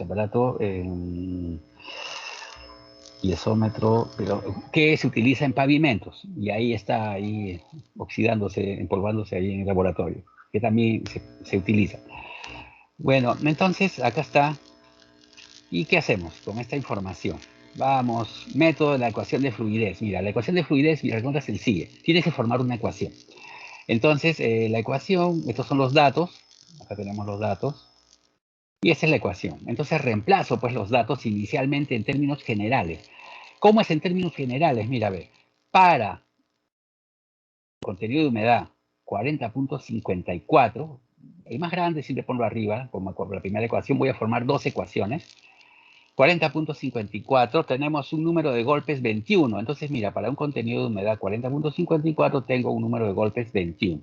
aparato, piezómetro, pero que se utiliza en pavimentos, y ahí está oxidándose, empolvándose ahí en el laboratorio, que también se utiliza. Bueno, entonces acá está. ¿Y qué hacemos con esta información? Vamos, método de la ecuación de fluidez. Mira, la ecuación de fluidez, mira, es sencilla. Tienes que formar una ecuación. Entonces, la ecuación, estos son los datos. Acá tenemos los datos. Y esta es la ecuación. Entonces reemplazo pues los datos inicialmente en términos generales. ¿Cómo es en términos generales? Mira, a ver, para contenido de humedad 40.54, el más grande siempre ponlo arriba, como la primera ecuación, voy a formar dos ecuaciones. 40.54, tenemos un número de golpes 21. Entonces, mira, para un contenido de humedad 40.54 tengo un número de golpes 21.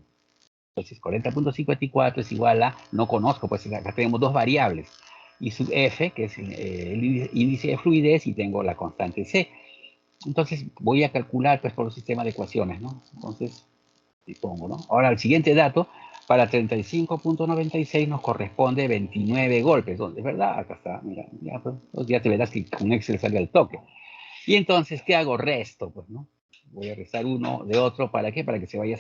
Entonces, 40.54 es igual a, no conozco, pues acá tenemos dos variables. Y sub F, que es el índice de fluidez, y tengo la constante C. Entonces, voy a calcular, pues, por un sistema de ecuaciones, ¿no? Entonces, y pongo, ¿no? Ahora, el siguiente dato, para 35.96 nos corresponde 29 golpes. ¿Dónde? ¿Es verdad? Acá está, mira, ya te verás que con Excel sale al toque. Y entonces, ¿qué hago? Resto, pues, ¿no? Voy a restar uno de otro, ¿para qué? Para que se vaya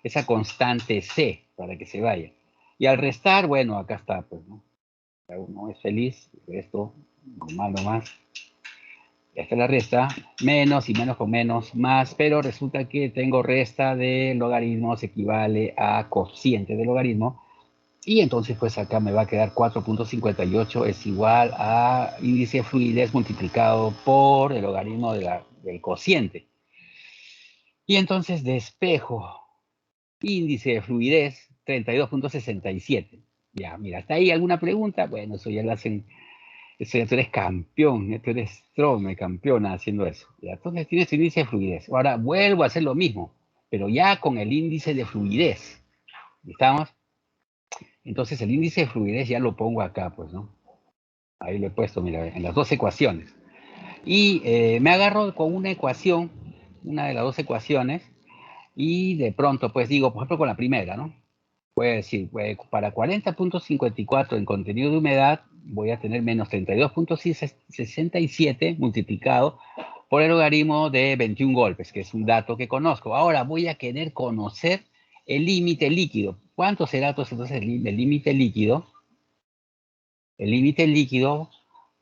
esa constante C, para que se vaya. Y al restar, bueno, acá está, pues, ¿no? Uno es feliz, resto, normal nomás. Esta es la resta, menos y menos con menos, más, pero resulta que tengo resta de logaritmos equivale a cociente de logaritmo, y entonces pues acá me va a quedar 4.58 es igual a índice de fluidez multiplicado por el logaritmo del cociente. Y entonces despejo índice de fluidez 32.67. Ya, mira, ¿está ahí alguna pregunta? Bueno, eso ya lo hacen. Eso ya tú eres campeón, ya tú eres trome, campeona haciendo eso. ¿Ya? Entonces tienes tu índice de fluidez. Ahora vuelvo a hacer lo mismo, pero ya con el índice de fluidez. ¿Estamos? Entonces el índice de fluidez ya lo pongo acá, pues, ¿no? Ahí lo he puesto, mira, en las dos ecuaciones. Y me agarro con una ecuación, una de las dos ecuaciones, y de pronto, pues digo, por ejemplo, con la primera, ¿no? Voy a decir, para 40.54 en contenido de humedad, voy a tener menos 32.67 multiplicado por el logaritmo de 21 golpes, que es un dato que conozco. Ahora voy a querer conocer el límite líquido. ¿Cuánto será entonces el límite líquido? El límite líquido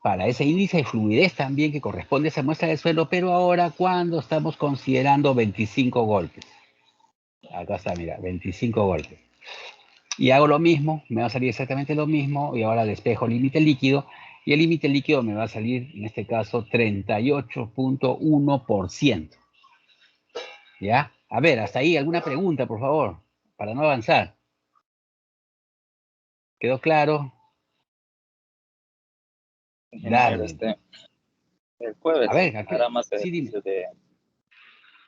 para ese índice de fluidez también que corresponde a esa muestra de suelo, pero ahora cuando estamos considerando 25 golpes. Acá está, mira, 25 golpes. Y hago lo mismo, me va a salir exactamente lo mismo, y ahora despejo límite líquido, y el límite líquido me va a salir, en este caso, 38.1%. ¿Ya? A ver, hasta ahí, ¿alguna pregunta, por favor? Para no avanzar. ¿Quedó claro? Ingeniero, el jueves a ver, hará más sí, dime. ejercicio de...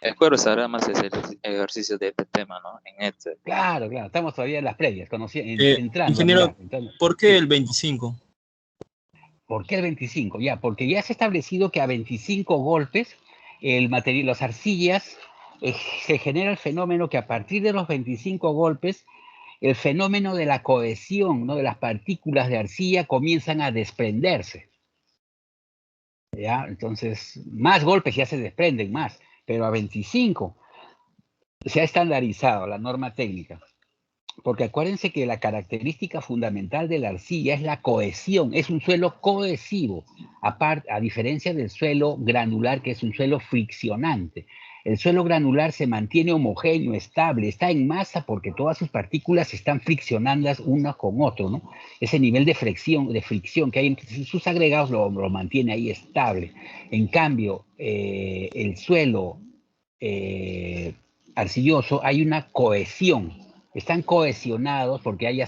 El jueves hará más ejercicio de este tema, ¿no? En Excel. Claro, estamos todavía en las previas, entrando. Ingeniero, ¿por qué sí. el 25? ¿Por qué el 25? Ya, porque ya se ha establecido que a 25 golpes el material, las arcillas, se genera el fenómeno que a partir de los 25 golpes, el fenómeno de la cohesión, ¿no? De las partículas de arcilla comienzan a desprenderse. ¿Ya? Entonces, más golpes ya se desprenden más, pero a 25 se ha estandarizado la norma técnica. Porque acuérdense que la característica fundamental de la arcilla es la cohesión, es un suelo cohesivo, a diferencia del suelo granular, que es un suelo friccionante. El suelo granular se mantiene homogéneo, estable, está en masa porque todas sus partículas están friccionadas una con otro, ¿no? Ese nivel de fricción que hay entre sus agregados lo mantiene ahí estable. En cambio, el suelo arcilloso hay una cohesión. Están cohesionados porque hay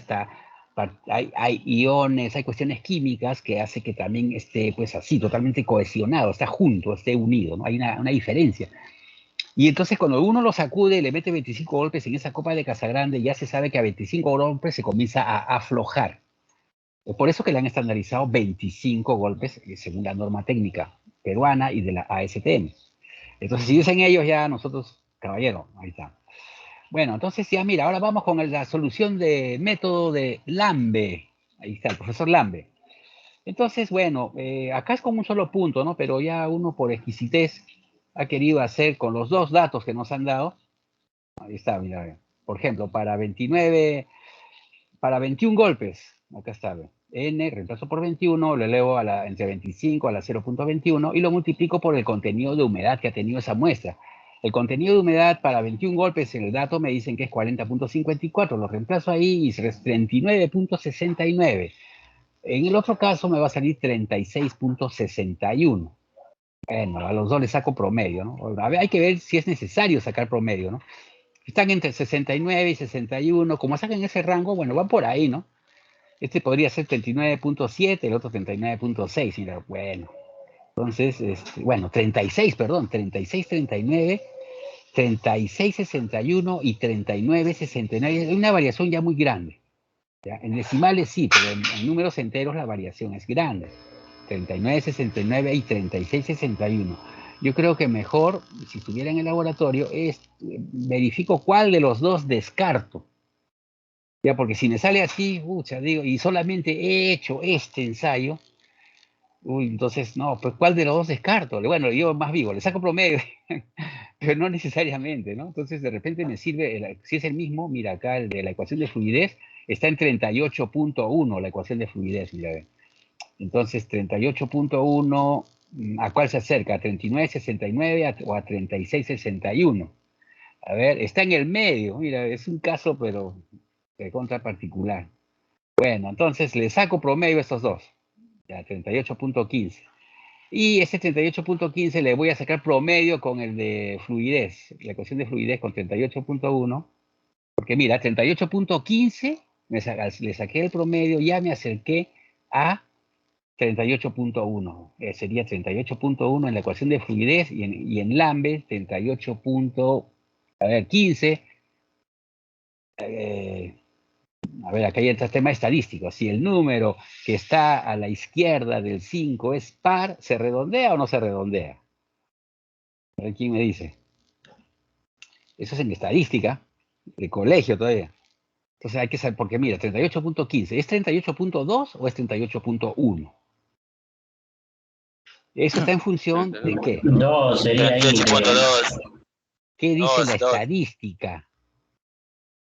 iones, hay cuestiones químicas que hace que también esté pues así, totalmente cohesionado, está junto, esté unido, ¿no? Hay una diferencia. Y entonces cuando uno lo sacude y le mete 25 golpes en esa copa de Casagrande, ya se sabe que a 25 golpes se comienza a aflojar. Es por eso que le han estandarizado 25 golpes según la norma técnica peruana y de la ASTM. Entonces, si dicen ellos, ya nosotros, caballero, ahí está. Bueno, entonces ya mira, ahora vamos con la solución de método de Lambe. Ahí está, el profesor Lambe. Entonces, bueno, acá es con un solo punto, ¿no? Pero ya uno por exquisitez ha querido hacer con los dos datos que nos han dado. Ahí está, mira. Por ejemplo, para 21 golpes, acá está, n, reemplazo por 21, lo elevo entre 25 a la 0.21 y lo multiplico por el contenido de humedad que ha tenido esa muestra. El contenido de humedad para 21 golpes en el dato me dicen que es 40.54, lo reemplazo ahí y es 39.69. En el otro caso me va a salir 36.61. Bueno, a los dos les saco promedio, ¿no? A ver, hay que ver si es necesario sacar promedio, ¿no? Están entre 69 y 61, como sacan ese rango, bueno, van por ahí, ¿no? Este podría ser 39.7, el otro 39.6, mira, bueno. Entonces, bueno, 36, perdón, 36, 39, 36, 61 y 39, 69. Hay una variación ya muy grande. ¿Ya? En decimales sí, pero en números enteros la variación es grande. 39, 69 y 36, 61. Yo creo que mejor, si estuviera en el laboratorio, verifico cuál de los dos descarto. Ya, porque si me sale así, digo, y solamente he hecho este ensayo, entonces, no, pues ¿cuál de los dos descarto? Bueno, yo más vivo, le saco promedio, pero no necesariamente, ¿no? Entonces, de repente me sirve, si es el mismo, mira, acá el de la ecuación de fluidez, está en 38.1 la ecuación de fluidez, mira. Entonces, 38.1, ¿a cuál se acerca? ¿A 39.69 o a 36.61? A ver, está en el medio, mira, es un caso, pero de contra particular. Bueno, entonces le saco promedio a estos dos, ya 38.15. Y ese 38.15 le voy a sacar promedio con el de fluidez, la ecuación de fluidez con 38.1, porque mira, 38.15, le saqué el promedio, ya me acerqué a 38.1. Sería 38.1 en la ecuación de fluidez y en Lambe 38.15. A ver, acá hay el tema estadístico. Si el número que está a la izquierda del 5 es par, ¿se redondea o no se redondea? A ver, ¿quién me dice? Eso es en estadística, de colegio todavía. Entonces hay que saber, porque mira, 38.15, ¿es 38.2 o es 38.1? Eso está en función de ¿qué? No, sería ahí. 38.2. ¿Qué dice la 2. estadística?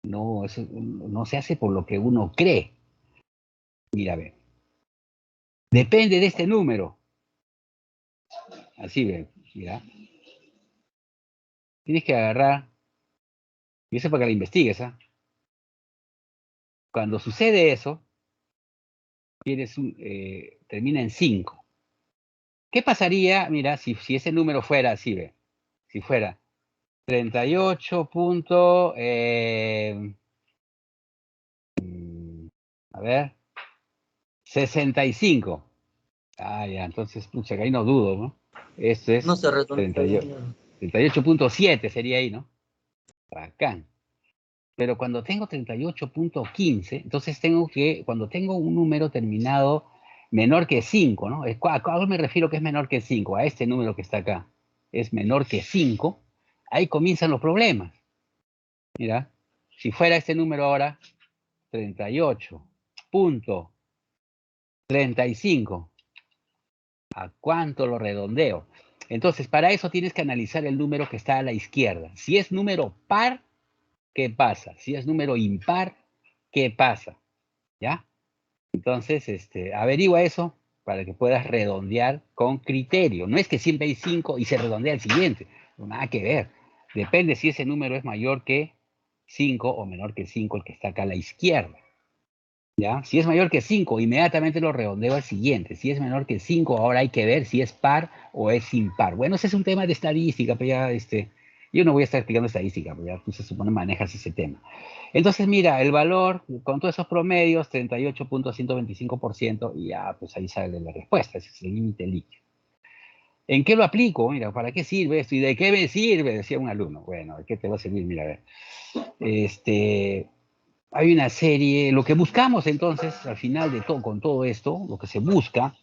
No, eso no se hace por lo que uno cree. Mira, a ver. Depende de este número. Así ve, mira. Tienes que agarrar, y eso para que la investigues, ¿ah? Cuando sucede eso, termina en 5. ¿Qué pasaría, mira, si ese número fuera así, ve? Si fuera 38. A ver, 65. Ah, ya, entonces, pucha, que ahí no dudo, ¿no? Esto es No se redondea. 38.7 sería ahí, ¿no? Bacán. Pero cuando tengo 38.15, entonces cuando tengo un número terminado menor que 5, ¿no? ¿A cuál me refiero que es menor que 5? A este número que está acá. Es menor que 5. Ahí comienzan los problemas. Mira, si fuera este número ahora, 38.35. ¿A cuánto lo redondeo? Entonces, para eso tienes que analizar el número que está a la izquierda. Si es número par, ¿qué pasa? Si es número impar, ¿qué pasa? ¿Ya? Entonces, averigua eso para que puedas redondear con criterio. No es que siempre hay 5 y se redondea el siguiente. Nada que ver. Depende si ese número es mayor que 5 o menor que 5, el que está acá a la izquierda. ¿Ya? Si es mayor que 5, inmediatamente lo redondeo al siguiente. Si es menor que 5, ahora hay que ver si es par o es impar. Bueno, ese es un tema de estadística, pero ya yo no voy a estar explicando estadística, porque ya tú se supone manejas ese tema. Entonces, mira, el valor, con todos esos promedios, 38.125%, y ya, pues ahí sale la respuesta, ese es el límite líquido. ¿En qué lo aplico? Mira, ¿para qué sirve esto? ¿Y de qué me sirve? Decía un alumno. Bueno, ¿de qué te va a servir? Mira, a ver. Hay una serie, lo que buscamos entonces, al final de todo, con todo esto, lo que se busca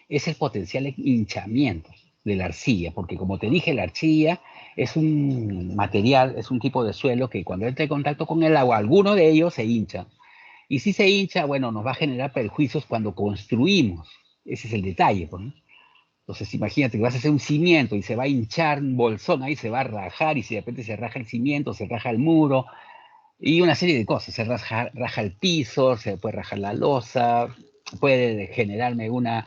es el potencial hinchamiento de la arcilla, porque como te dije, la arcilla es un material, es un tipo de suelo que cuando entra en contacto con el agua, alguno de ellos se hincha. Y si se hincha, bueno, nos va a generar perjuicios cuando construimos. Ese es el detalle, ¿no? Entonces imagínate que vas a hacer un cimiento y se va a hinchar un bolsón ahí, se va a rajar, y si de repente se raja el cimiento, se raja el muro, y una serie de cosas, se raja el piso, se puede rajar la losa, puede generarme una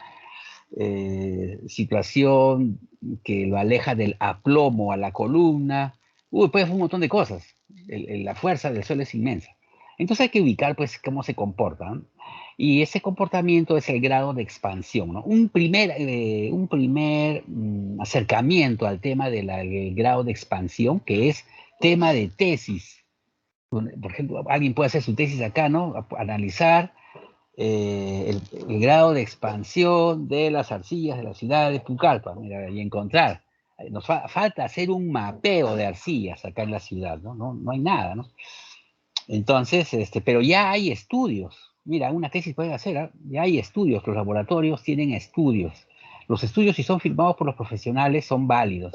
situación que lo aleja del aplomo a la columna. Puede ser un montón de cosas. La fuerza del suelo es inmensa. Entonces hay que ubicar pues cómo se comporta, ¿no? Y ese comportamiento es el grado de expansión, ¿no? Un primer acercamiento al tema del grado de expansión, que es tema de tesis. Por ejemplo, alguien puede hacer su tesis acá, ¿no? Analizar el grado de expansión de las arcillas de la ciudad de Pucallpa, mira, y encontrar. Nos falta hacer un mapeo de arcillas acá en la ciudad, ¿no? No hay nada, ¿no? Entonces, pero ya hay estudios. Mira, una tesis pueden hacer, ¿eh? Ya hay estudios, los laboratorios tienen estudios. Los estudios, si son firmados por los profesionales, son válidos,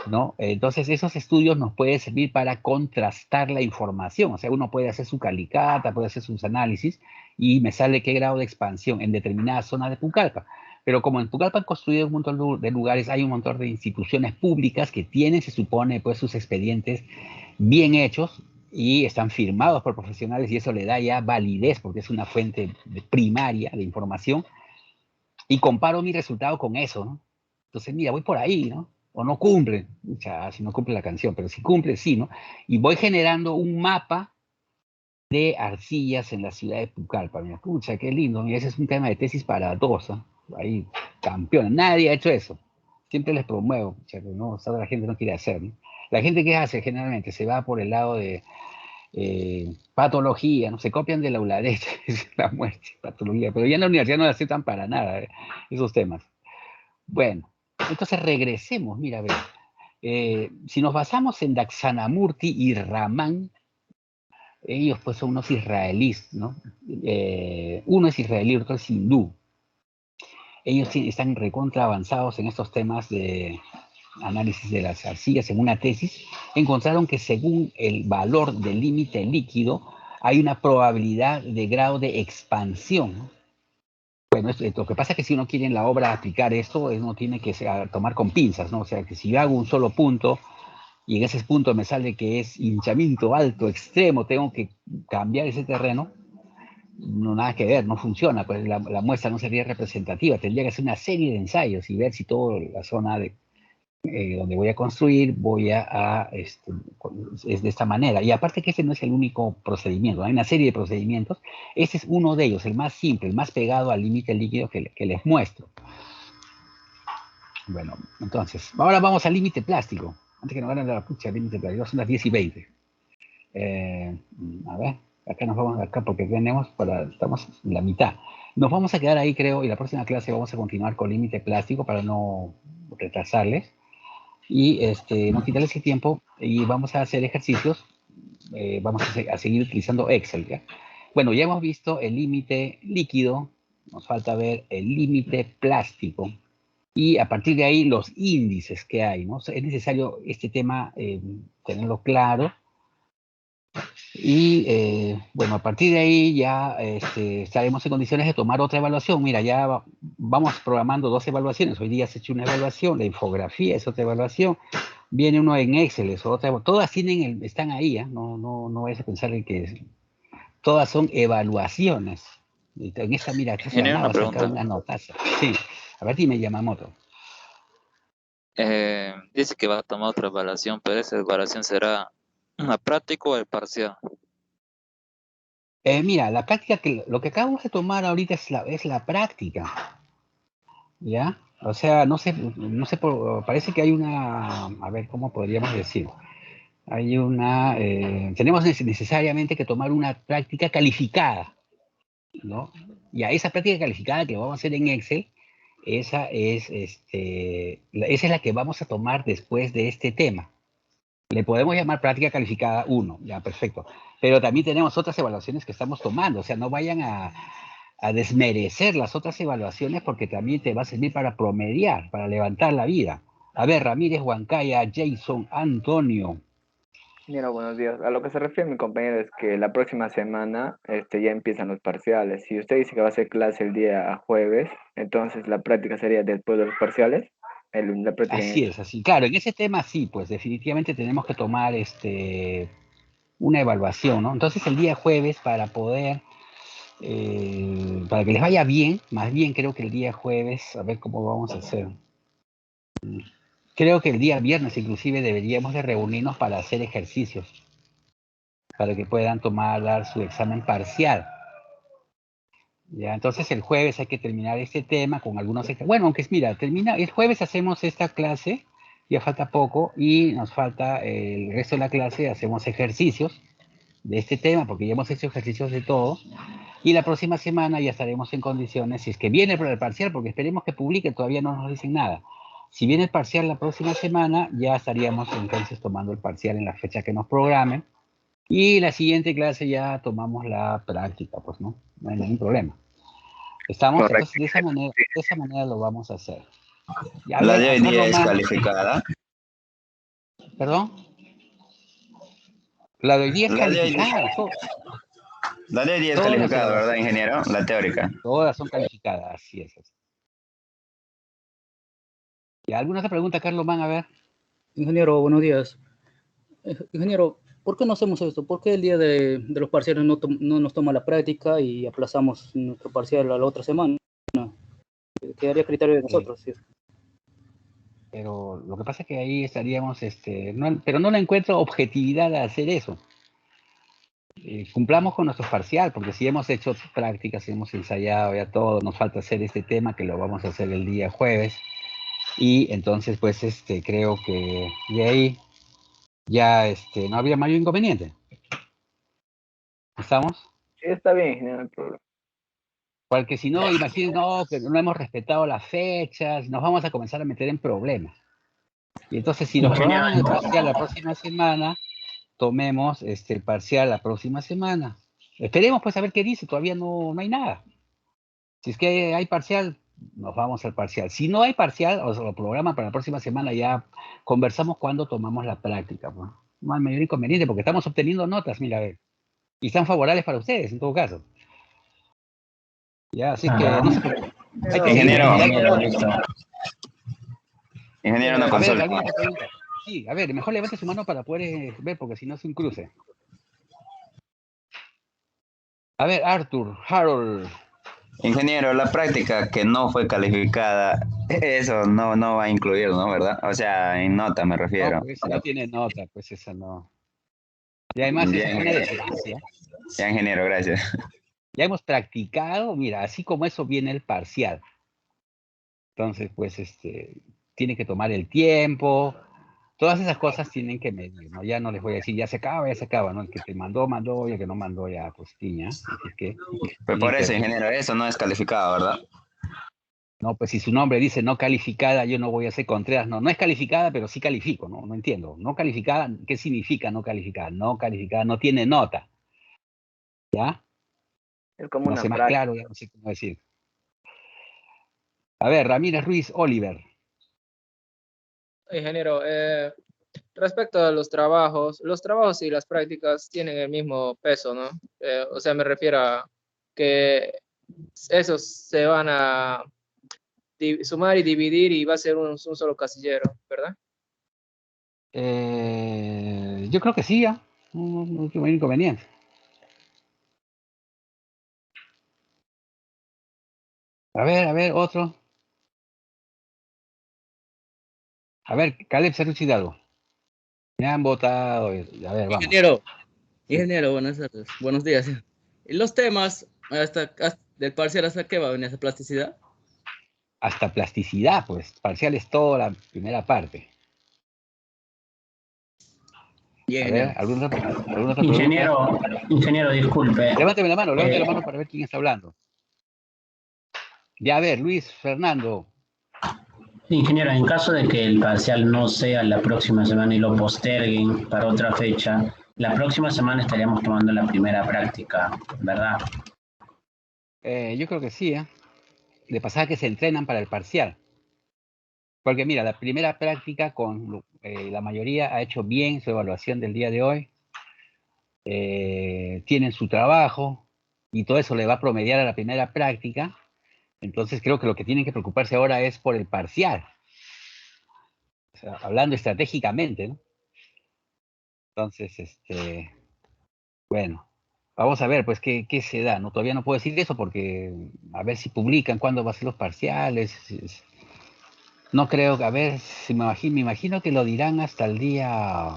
¿no? Entonces, esos estudios nos pueden servir para contrastar la información. O sea, uno puede hacer su calicata, puede hacer sus análisis, y me sale qué grado de expansión en determinada zona de Pucallpa. Pero como en Pucallpa han construido un montón de lugares, hay un montón de instituciones públicas que tienen, se supone, pues sus expedientes bien hechos y están firmados por profesionales, y eso le da ya validez porque es una fuente primaria de información, y comparo mi resultado con eso, ¿no? Entonces, mira, voy por ahí, ¿no? O no cumple, o sea, si no cumple la canción, pero si cumple, sí, ¿no? Y voy generando un mapa de arcillas en la ciudad de Pucallpa. Mira, pucha, qué lindo. Mira, ese es un tema de tesis para dos, ¿eh? Ahí, campeón. Nadie ha hecho eso. Siempre les promuevo, pucha, pero no, la gente no quiere hacer, ¿no? La gente que hace generalmente se va por el lado de patología, ¿no? Se copian de la ULADET, la muerte, patología, pero ya en la universidad no la aceptan para nada, esos temas. Bueno, entonces regresemos, mira, a ver, si nos basamos en Dakshanamurti y Raman, ellos pues son unos israelíes, ¿no? Uno es israelí, otro es hindú. Ellos están recontra avanzados en estos temas de análisis de las arcillas. En una tesis encontraron que según el valor del límite líquido hay una probabilidad de grado de expansión, ¿no? Bueno, lo que pasa es que si uno quiere en la obra aplicar esto, uno tiene que tomar con pinzas, ¿no? O sea, que si yo hago un solo punto y en ese punto me sale que es hinchamiento alto, extremo, tengo que cambiar ese terreno, no nada que ver, no funciona, pues la muestra no sería representativa, tendría que hacer una serie de ensayos y ver si toda la zona donde voy a construir, es de esta manera. Y aparte que ese no es el único procedimiento, hay una serie de procedimientos. Este es uno de ellos, el más simple, el más pegado al límite líquido que les muestro. Bueno, entonces, ahora vamos al límite plástico. Antes que nos ganen la pucha, límite plástico, son las 10:20. A ver, acá nos vamos acá porque estamos en la mitad. Nos vamos a quedar ahí, creo, y la próxima clase vamos a continuar con límite plástico para no retrasarles. Y no quitarles el tiempo, y vamos a hacer ejercicios. Vamos a seguir utilizando Excel, ¿ya? Bueno, ya hemos visto el límite líquido, nos falta ver el límite plástico, y a partir de ahí los índices que hay, ¿no? Es necesario este tema tenerlo claro. Y bueno, a partir de ahí ya estaremos en condiciones de tomar otra evaluación. Mira, ya vamos programando 2 evaluaciones. Hoy día se ha hecho una evaluación, la infografía es otra evaluación, viene uno en Excel, es otra. Todas están ahí, ¿eh? No vayas a pensar en que todas son evaluaciones. En esta, mira, acá se Genera una llamaba, sacar pregunta. una notaza. Sí, a ver, dime, Yamamoto. Dice que va a tomar otra evaluación, pero esa evaluación será una práctica o el parcial. Mira, la práctica, lo que acabamos de tomar ahorita es la práctica, ¿ya? O sea, no sé, parece que hay una, a ver, ¿cómo podríamos decir? Tenemos necesariamente que tomar una práctica calificada, ¿no? Y a esa práctica calificada que vamos a hacer en Excel, esa es la que vamos a tomar después de este tema. Le podemos llamar práctica calificada 1, ya, perfecto. Pero también tenemos otras evaluaciones que estamos tomando, o sea, no vayan a desmerecer las otras evaluaciones porque también te va a servir para promediar, para levantar la vida. A ver, Ramírez, Huancaya, Jason, Antonio. Mira, buenos días. A lo que se refiere mi compañero es que la próxima semana ya empiezan los parciales. Si usted dice que va a hacer clase el día jueves, entonces la práctica sería después de los parciales. La práctica Así es, así. Claro, en ese tema sí, pues definitivamente tenemos que tomar una evaluación, ¿no? Entonces el día jueves para que les vaya bien, más bien creo que el día jueves, a ver cómo vamos a hacer. Creo que el día viernes inclusive deberíamos de reunirnos para hacer ejercicios, para que puedan dar su examen parcial. Ya, entonces el jueves hay que terminar este tema con algunos ejercicios. Bueno, aunque mira, el jueves hacemos esta clase, ya falta poco, y nos falta el resto de la clase, hacemos ejercicios de este tema, porque ya hemos hecho ejercicios de todo, y la próxima semana ya estaremos en condiciones, si es que viene el parcial, porque esperemos que publique, todavía no nos dicen nada. Si viene el parcial la próxima semana, ya estaríamos entonces tomando el parcial en la fecha que nos programen, y la siguiente clase ya tomamos la práctica, pues no hay ningún problema. ¿Estamos? correcto. Entonces, de esa manera lo vamos a hacer. Y a La ver, de a hoy día Carlos es Mann, calificada. perdón, la de hoy día es La de hoy, calificada, la de hoy día es todas las calificada, ¿verdad, evaluaciones, ingeniero? La teórica. todas son calificadas, así es. ¿Y alguna otra pregunta, Carlos Mann? A ver. Ingeniero, buenos días. Ingeniero, ¿por qué no hacemos esto? ¿Por qué el día de los parciales no nos toma la práctica y aplazamos nuestro parcial a la otra semana? Quedaría a criterio de nosotros, ¿sí? Pero lo que pasa es que ahí estaríamos, pero no le encuentro objetividad a hacer eso. Cumplamos con nuestro parcial, porque si hemos hecho prácticas, si hemos ensayado ya todo, nos falta hacer este tema que lo vamos a hacer el día jueves. Y entonces, pues, creo que de ahí ya no habría mayor inconveniente. ¿Estamos? Sí, está bien, ingeniero, no hay problema. Porque si no, imaginen, no, que no hemos respetado las fechas, nos vamos a comenzar a meter en problemas. Y entonces, si nos programan el parcial la próxima semana, tomemos el parcial la próxima semana. Esperemos pues a ver qué dice, todavía no hay nada. Si es que hay parcial, nos vamos al parcial. Si no hay parcial, o sea, lo programan para la próxima semana, ya conversamos cuando tomamos la práctica. Pues. No hay mayor inconveniente porque estamos obteniendo notas, mira, a ver, y están favorables para ustedes en todo caso. Ya, así que no se preocupen. Hay que seguir Ingeniero, estudiando. ingeniero, una A ver, consulta. ¿alguna otra pregunta? Sí, a ver, mejor levante su mano para poder ver, porque si no es un cruce. A ver, Harold. Ingeniero, la práctica que no fue calificada, eso no va a incluir, ¿no? ¿Verdad? O sea, en nota me No, refiero. pues no tiene nota, pues esa no. Y además eso Ya, es una desgracia. ya, ingeniero, gracias. Ya hemos practicado, mira, así como eso viene el parcial. Entonces, pues, tiene que tomar el tiempo. Todas esas cosas tienen que medir, ¿no? Ya no les voy a decir, ya se acaba, ¿no? El que te mandó, y el que no mandó, ya, pues, tiña. Así que Pues tienen por que eso, ver. ingeniero, eso no es calificado, ¿verdad? No, pues si su nombre dice no calificada, yo no voy a ser Contreras. No, no es calificada, pero sí califico, ¿no? No entiendo. No calificada, ¿qué significa no calificada? No calificada, no tiene nota. ¿Ya? Es como No una sé más práctica. claro, ya no sé cómo decir. A ver, Ramírez Ruiz Oliver. Ingeniero, respecto a los trabajos y las prácticas tienen el mismo peso, ¿no? O sea, me refiero a que esos se van a sumar y dividir y va a ser un solo casillero, ¿verdad? Yo creo que sí, ya. No tengo inconveniente. A ver, otro. A ver, Caleb Cerruchi Hidalgo. Me han votado. A ver, vamos. Ingeniero, buenas tardes. Buenos días. ¿Y los temas del parcial hasta qué va a venir esa plasticidad? Hasta plasticidad, pues. Parcial es toda la primera parte. Bien, A ver, ingeniero. ¿alguna otra pregunta? Ingeniero, disculpe. Levánteme la mano para ver quién está hablando. Ya, a ver, Luis Fernando. Ingeniero, en caso de que el parcial no sea la próxima semana y lo posterguen para otra fecha, la próxima semana estaríamos tomando la primera práctica, ¿verdad? Yo creo que sí, ¿eh? De pasada que se entrenan para el parcial. Porque mira, la primera práctica con la mayoría ha hecho bien su evaluación del día de hoy. Tienen su trabajo y todo eso le va a promediar a la primera práctica. Entonces creo que lo que tienen que preocuparse ahora es por el parcial. O sea, hablando estratégicamente, ¿no? Entonces, bueno, vamos a ver, pues, qué se da, ¿no? Todavía no puedo decir eso porque a ver si publican cuándo van a ser los parciales. No creo, a ver, si me imagino que lo dirán hasta el día...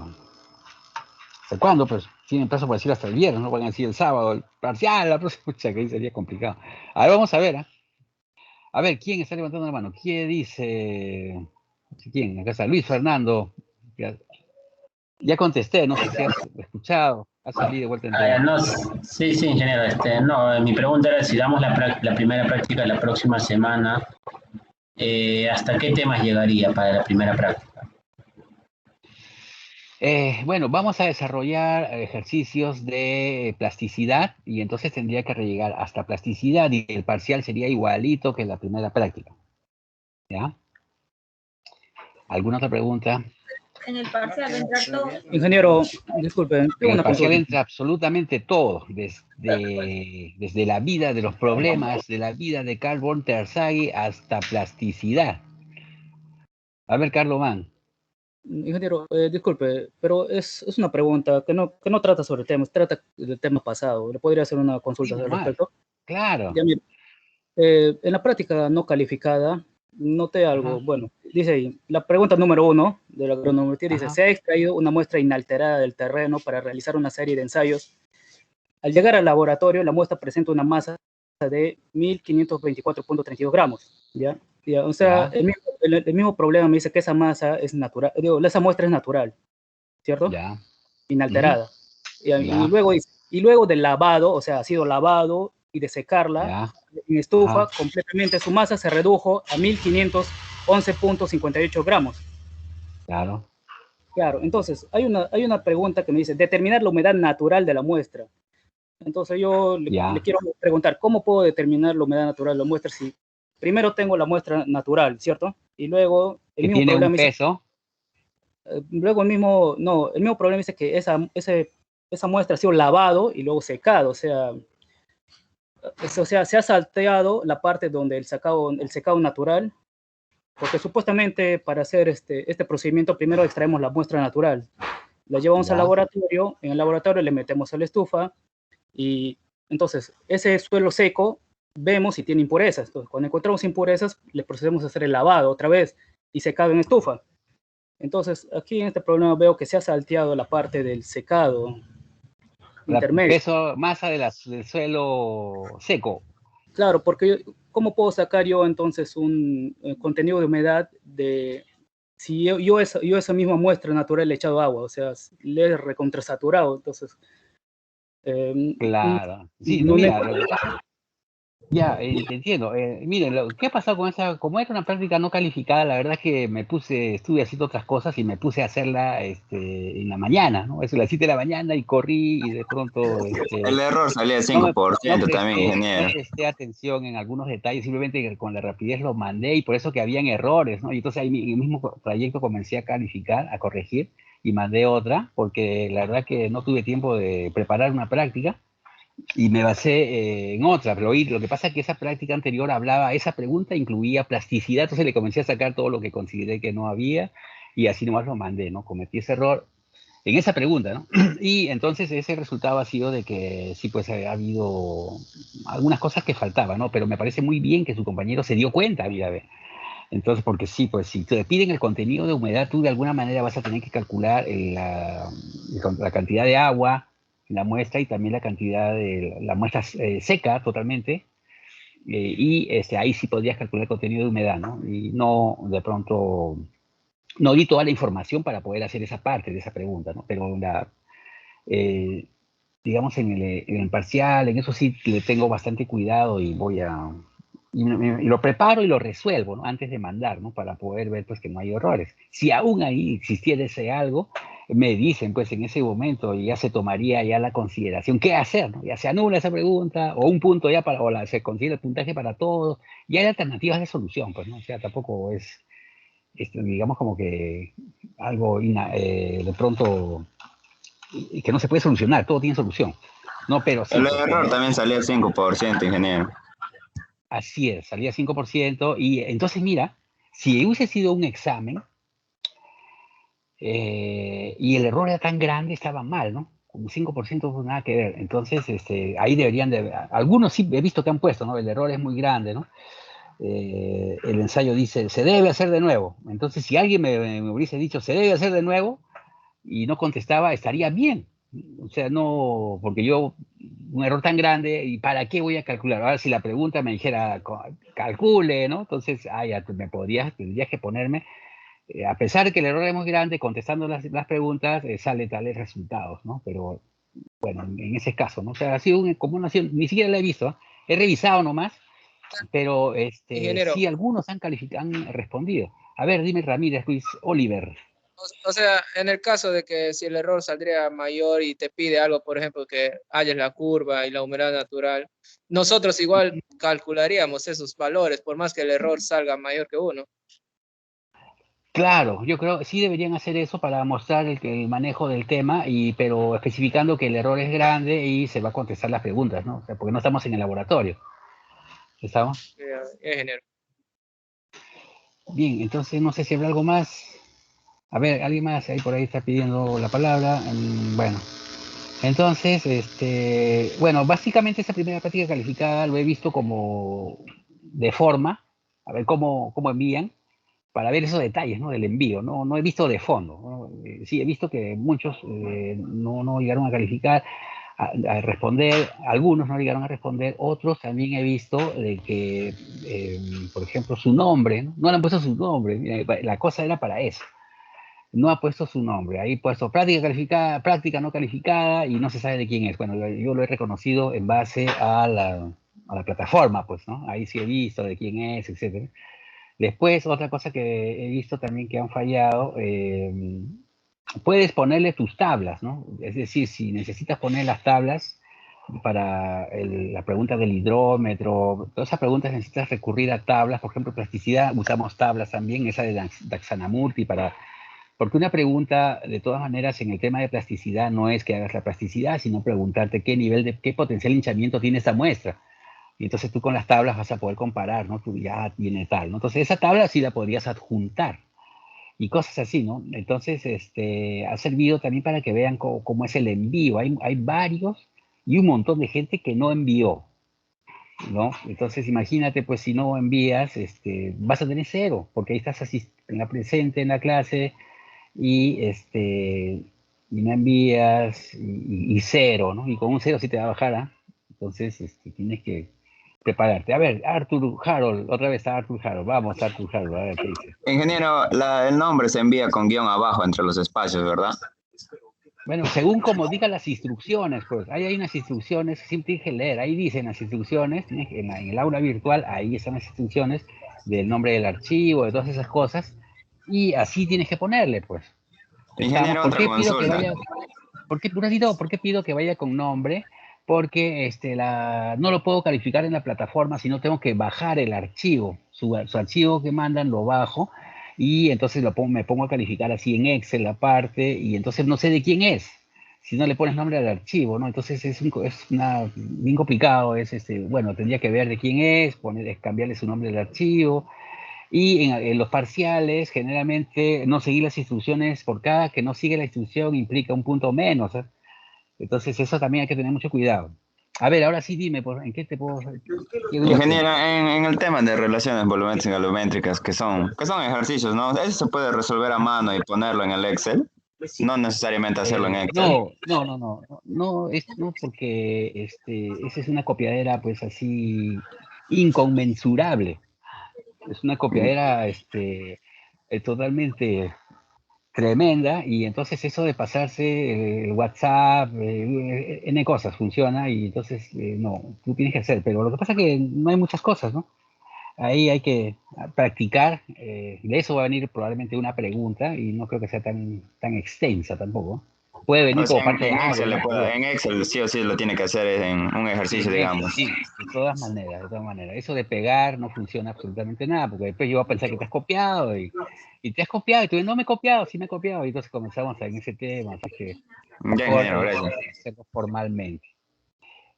¿Hasta cuándo? Pues tienen plazo para decir hasta el viernes, no van a decir el sábado, el parcial, la próxima, pucha, que ahí sería complicado. A ver, vamos a ver, ¿eh? A ver, ¿quién está levantando la mano? ¿Quién dice? ¿Quién? Acá está Luis Fernando. Ya contesté, no sé si has escuchado, has salido de vuelta en No, sí, ingeniero. No, mi pregunta era si damos la primera práctica la próxima semana, ¿hasta qué temas llegaría para la primera práctica? Bueno, vamos a desarrollar ejercicios de plasticidad y entonces tendría que llegar hasta plasticidad y el parcial sería igualito que la primera práctica. ¿Ya? ¿Alguna otra pregunta? En el parcial entra todo. Ingeniero, disculpe, En tengo el una parcial consulta. entra absolutamente todo, desde la vida de los problemas, de la vida de Carl von Terzaghi hasta plasticidad. A ver, Carlos Mann. Ingeniero, disculpe, pero es una pregunta que no trata sobre temas, trata del tema pasado. ¿Le podría hacer una consulta al respecto? Claro. Ya, mire, en la práctica no calificada, noté algo. Ajá. Bueno, dice ahí, la pregunta número 1 de la cronometría dice, Ajá. se ha extraído una muestra inalterada del terreno para realizar una serie de ensayos. Al llegar al laboratorio, la muestra presenta una masa de 1524.32 gramos, ¿ya? O sea, el mismo problema me dice que esa masa es natural, digo, esa muestra es natural, ¿cierto? Ya. Inalterada. Ya. Y luego del lavado, o sea, ha sido lavado y de secarla Ya. en estufa, Ajá. completamente su masa se redujo a 1511.58 gramos. Claro. Claro, entonces hay una pregunta que me dice, determinar la humedad natural de la muestra. Entonces yo le quiero preguntar, ¿cómo puedo determinar la humedad natural de la muestra si primero tengo la muestra natural, ¿cierto? Y luego el mismo tiene problema un peso. Luego el mismo problema dice que esa muestra ha sido lavado y luego secado, o sea, se ha salteado la parte donde el secado natural, porque supuestamente para hacer este procedimiento primero extraemos la muestra natural, la llevamos al laboratorio, en el laboratorio le metemos a la estufa y entonces ese suelo seco vemos si tiene impurezas. Entonces, cuando encontramos impurezas, le procedemos a hacer el lavado otra vez y secado en estufa. Entonces, aquí en este problema veo que se ha salteado la parte del secado intermedio. Peso, masa del suelo seco. Claro, porque ¿cómo puedo sacar yo entonces un contenido de humedad si yo esa misma muestra natural le he echado agua? O sea, le he recontrasaturado, entonces... claro. Sí, no mira, ya, te entiendo. Miren, ¿qué ha pasado con esa? Como era una práctica no calificada, la verdad es que estuve haciendo otras cosas y me puse a hacerla en la mañana, ¿no? Eso, a las 7 de la mañana y corrí y de pronto... El error salía al 5% también, ingeniero. No presté atención en algunos detalles, simplemente con la rapidez lo mandé y por eso que habían errores, ¿no? Y entonces ahí en el mismo trayecto comencé a calificar, a corregir y mandé otra, porque la verdad que no tuve tiempo de preparar una práctica. Y me basé en otra, pero lo que pasa es que esa práctica anterior esa pregunta incluía plasticidad, entonces le comencé a sacar todo lo que consideré que no había y así nomás lo mandé, ¿no? Cometí ese error en esa pregunta, ¿no? Y entonces ese resultado ha sido de que sí, pues ha habido algunas cosas que faltaban, ¿no? Pero me parece muy bien que su compañero se dio cuenta, mira, Entonces, porque sí, pues si te piden el contenido de humedad, tú de alguna manera vas a tener que calcular la cantidad de agua en la muestra y también la cantidad de la muestra seca totalmente. Y ahí sí podrías calcular el contenido de humedad, ¿no? Y no, de pronto, no di toda la información para poder hacer esa parte de esa pregunta, ¿no? Pero digamos, en el parcial, en eso sí le tengo bastante cuidado y y lo preparo y lo resuelvo, ¿no? Antes de mandar, ¿no? Para poder ver, pues, que no hay errores. Si aún ahí existiera ese algo, me dicen, pues, en ese momento ya se tomaría ya la consideración qué hacer, ¿no? Ya se anula esa pregunta o un punto ya se considera el puntaje para todos. Y hay alternativas de solución, pues, ¿no? O sea, tampoco es digamos, como que algo de pronto que no se puede solucionar, todo tiene solución. No, pero sí, El pues, error también salía al 5%, ingeniero. así es, salía 5%. Y entonces, mira, si hubiese sido un examen y el error era tan grande, estaba mal, ¿no? Con 5% no nada que ver. Entonces, ahí deberían algunos sí he visto que han puesto, ¿no? El error es muy grande, ¿no? El ensayo dice, se debe hacer de nuevo. Entonces, si alguien me hubiese dicho, se debe hacer de nuevo, y no contestaba, estaría bien. O sea, no, porque un error tan grande, ¿y para qué voy a calcular? Ahora, si la pregunta me dijera, calcule, ¿no? Entonces, ya tendrías que ponerme, a pesar de que el error es muy grande, contestando las preguntas, sale tales resultados, ¿no? Pero, bueno, en ese caso, ¿no? O sea, ha sido como una, ni siquiera la he visto, ¿eh? He revisado nomás, pero Ingeniero, sí, algunos han respondido. A ver, dime, Ramírez Ruiz Oliver. o sea, en el caso de que si el error saldría mayor y te pide algo, por ejemplo, que halles la curva y la humedad natural, nosotros igual calcularíamos esos valores, por más que el error salga mayor que uno. Claro, yo creo que sí deberían hacer eso para mostrar el manejo del tema, pero especificando que el error es grande y se va a contestar las preguntas, ¿no? O sea, porque no estamos en el laboratorio. ¿Estamos? Ingeniero. Bien, entonces no sé si habrá algo más. A ver, alguien más ahí por ahí está pidiendo la palabra. Bueno, entonces, bueno, básicamente esa primera práctica calificada lo he visto como de forma, a ver cómo envían, para ver esos detalles, ¿no? Del envío, no he visto de fondo, ¿no? Sí, he visto que muchos no llegaron a calificar, a responder, algunos no llegaron a responder, otros también he visto de que, por ejemplo, su nombre, ¿no? No le han puesto su nombre, la cosa era para eso. No ha puesto su nombre, ahí puesto práctica calificada, práctica no calificada y no se sabe de quién es. Bueno, yo lo he reconocido en base a la plataforma, pues, ¿no? Ahí sí he visto de quién es, etcétera. Después, otra cosa que he visto también que han fallado, puedes ponerle tus tablas, ¿no? Es decir, si necesitas poner las tablas para la pregunta del hidrómetro, todas esas preguntas necesitas recurrir a tablas, por ejemplo, plasticidad, usamos tablas también, esa de Daxanamurti, porque una pregunta, de todas maneras, en el tema de plasticidad no es que hagas la plasticidad, sino preguntarte qué potencial hinchamiento tiene esa muestra. Y entonces tú con las tablas vas a poder comparar, ¿no? Tú ya tiene tal, ¿no? Entonces esa tabla sí la podrías adjuntar y cosas así, ¿no? Entonces, ha servido también para que vean cómo es el envío. Hay varios y un montón de gente que no envió, ¿no? Entonces imagínate, pues si no envías, vas a tener 0, porque ahí estás presente en la clase y, y no envías y 0, ¿no? Y con un 0 sí te va a bajar, ¿ah? Entonces, tienes que prepararte. A ver, Arthur Harold, otra vez a Arthur Harold. Vamos, Arthur Harold, a ver qué dice. Ingeniero, el nombre se envía con guión abajo entre los espacios, ¿verdad? Bueno, según como digan las instrucciones, pues, ahí hay unas instrucciones, siempre tienes que leer, ahí dicen las instrucciones, en el aula virtual, ahí están las instrucciones del nombre del archivo, de todas esas cosas, y así tienes que ponerle, pues. Ingeniero, ¿Por otra qué pido que consulta. vaya? ¿Por qué pido que vaya con nombre? Porque no lo puedo calificar en la plataforma, sino tengo que bajar el archivo. Su archivo que mandan lo bajo y entonces me pongo a calificar así en Excel aparte y entonces no sé de quién es. Si no le pones nombre al archivo, ¿no? Entonces es bien complicado. Bueno, tendría que ver de quién es, cambiarle su nombre al archivo. Y en los parciales, generalmente, no seguir las instrucciones, por cada que no sigue la instrucción implica un punto menos, ¿eh? Entonces, eso también hay que tener mucho cuidado. A ver, ahora sí dime, ¿en qué te puedo... qué duda Ingeniero, en el tema de relaciones volumétricas y galométricas, que son ejercicios, ¿no? Eso se puede resolver a mano y ponerlo en el Excel. No necesariamente hacerlo en Excel. No, no, porque esa es una copiadera, pues así, inconmensurable. Es una copiadera totalmente tremenda, y entonces eso de pasarse WhatsApp, N cosas funciona, y entonces no, tú tienes que hacer, pero lo que pasa es que no hay muchas cosas, ¿no? Ahí hay que practicar, de eso va a venir probablemente una pregunta, y no creo que sea tan extensa tampoco. Puede venir O sea, como parte de en algo, Excel, ¿no? en Excel sí o sí lo tiene que hacer en un ejercicio, En Excel, digamos. sí, de todas maneras, de todas maneras. Eso de pegar no funciona absolutamente nada, porque después yo voy a pensar que te has copiado, y te has copiado, y tú dices, no me he copiado, sí me he copiado, y entonces comenzamos en ese tema, así que Ya, mejor ingeniero, gracias. hacerlo formalmente.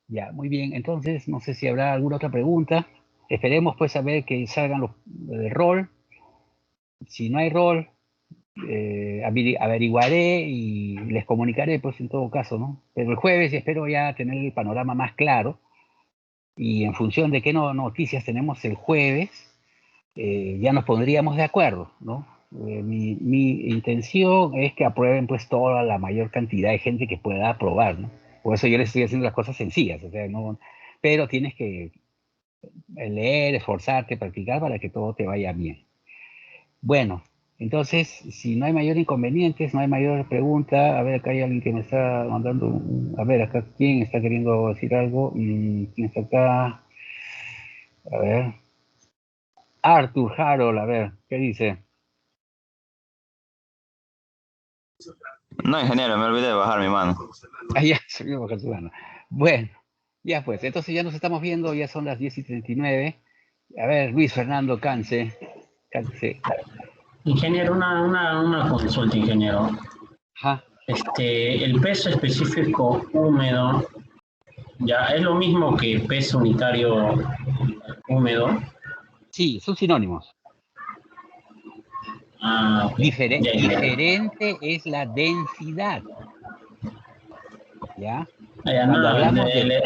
Ya, muy bien. Entonces, no sé si habrá alguna otra pregunta. Esperemos pues a ver que salgan los del rol. Si no hay rol, averiguaré y les comunicaré pues en todo caso, ¿no? Pero el jueves espero ya tener el panorama más claro, y en función de qué noticias tenemos el jueves, ya nos pondríamos de acuerdo, ¿no? Mi intención es que aprueben pues toda la mayor cantidad de gente que pueda aprobar, ¿no? Por eso yo les estoy haciendo las cosas sencillas, o sea, no, pero tienes que leer, esforzarte, practicar para que todo te vaya bien. Bueno, entonces, si no hay mayor inconvenientes, no hay mayor pregunta, a ver, acá hay alguien que me está mandando, a ver, acá, ¿quién está queriendo decir algo? ¿Quién está acá? A ver, Arthur Harold, a ver, ¿qué dice? No, ingeniero, me olvidé de bajar mi mano. Ah, ya, se me bajó su mano. Bueno, ya pues, entonces ya nos estamos viendo, ya son las 10:39. A ver, Luis Fernando Cance. Ingeniero, una consulta, ingeniero. Ajá. El peso específico húmedo, ¿ya es lo mismo que peso unitario húmedo? Sí, son sinónimos. Ah, ok. Ya, Diferente es la densidad. ¿Ya? ya, Cuando no, hablamos de...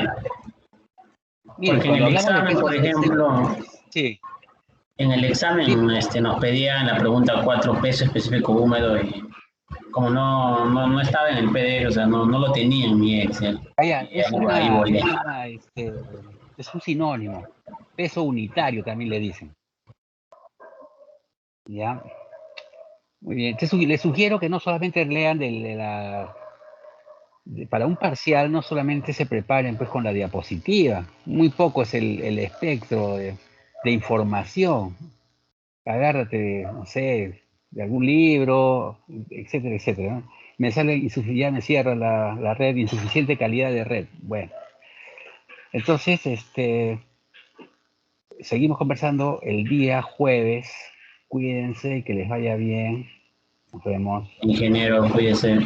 Miren, porque en cuando el hablamos de examen, peso por ejemplo, sí. en el examen nos pedía en la pregunta 4 peso específico húmedo, y como no estaba en el PDF, o sea, no lo tenía en mi Excel. Es Ahí voy. es un sinónimo. Peso unitario también le dicen. ¿Ya? Muy bien. Les sugiero que no solamente lean para un parcial, no solamente se preparen pues con la diapositiva. Muy poco es el espectro de información. Agárrate, no sé, de algún libro, etcétera, etcétera, ¿no? Me sale ya me cierra la red, insuficiente calidad de red. Bueno, entonces, seguimos conversando el día jueves. Cuídense y que les vaya bien. Nos vemos. Ingeniero, cuídese.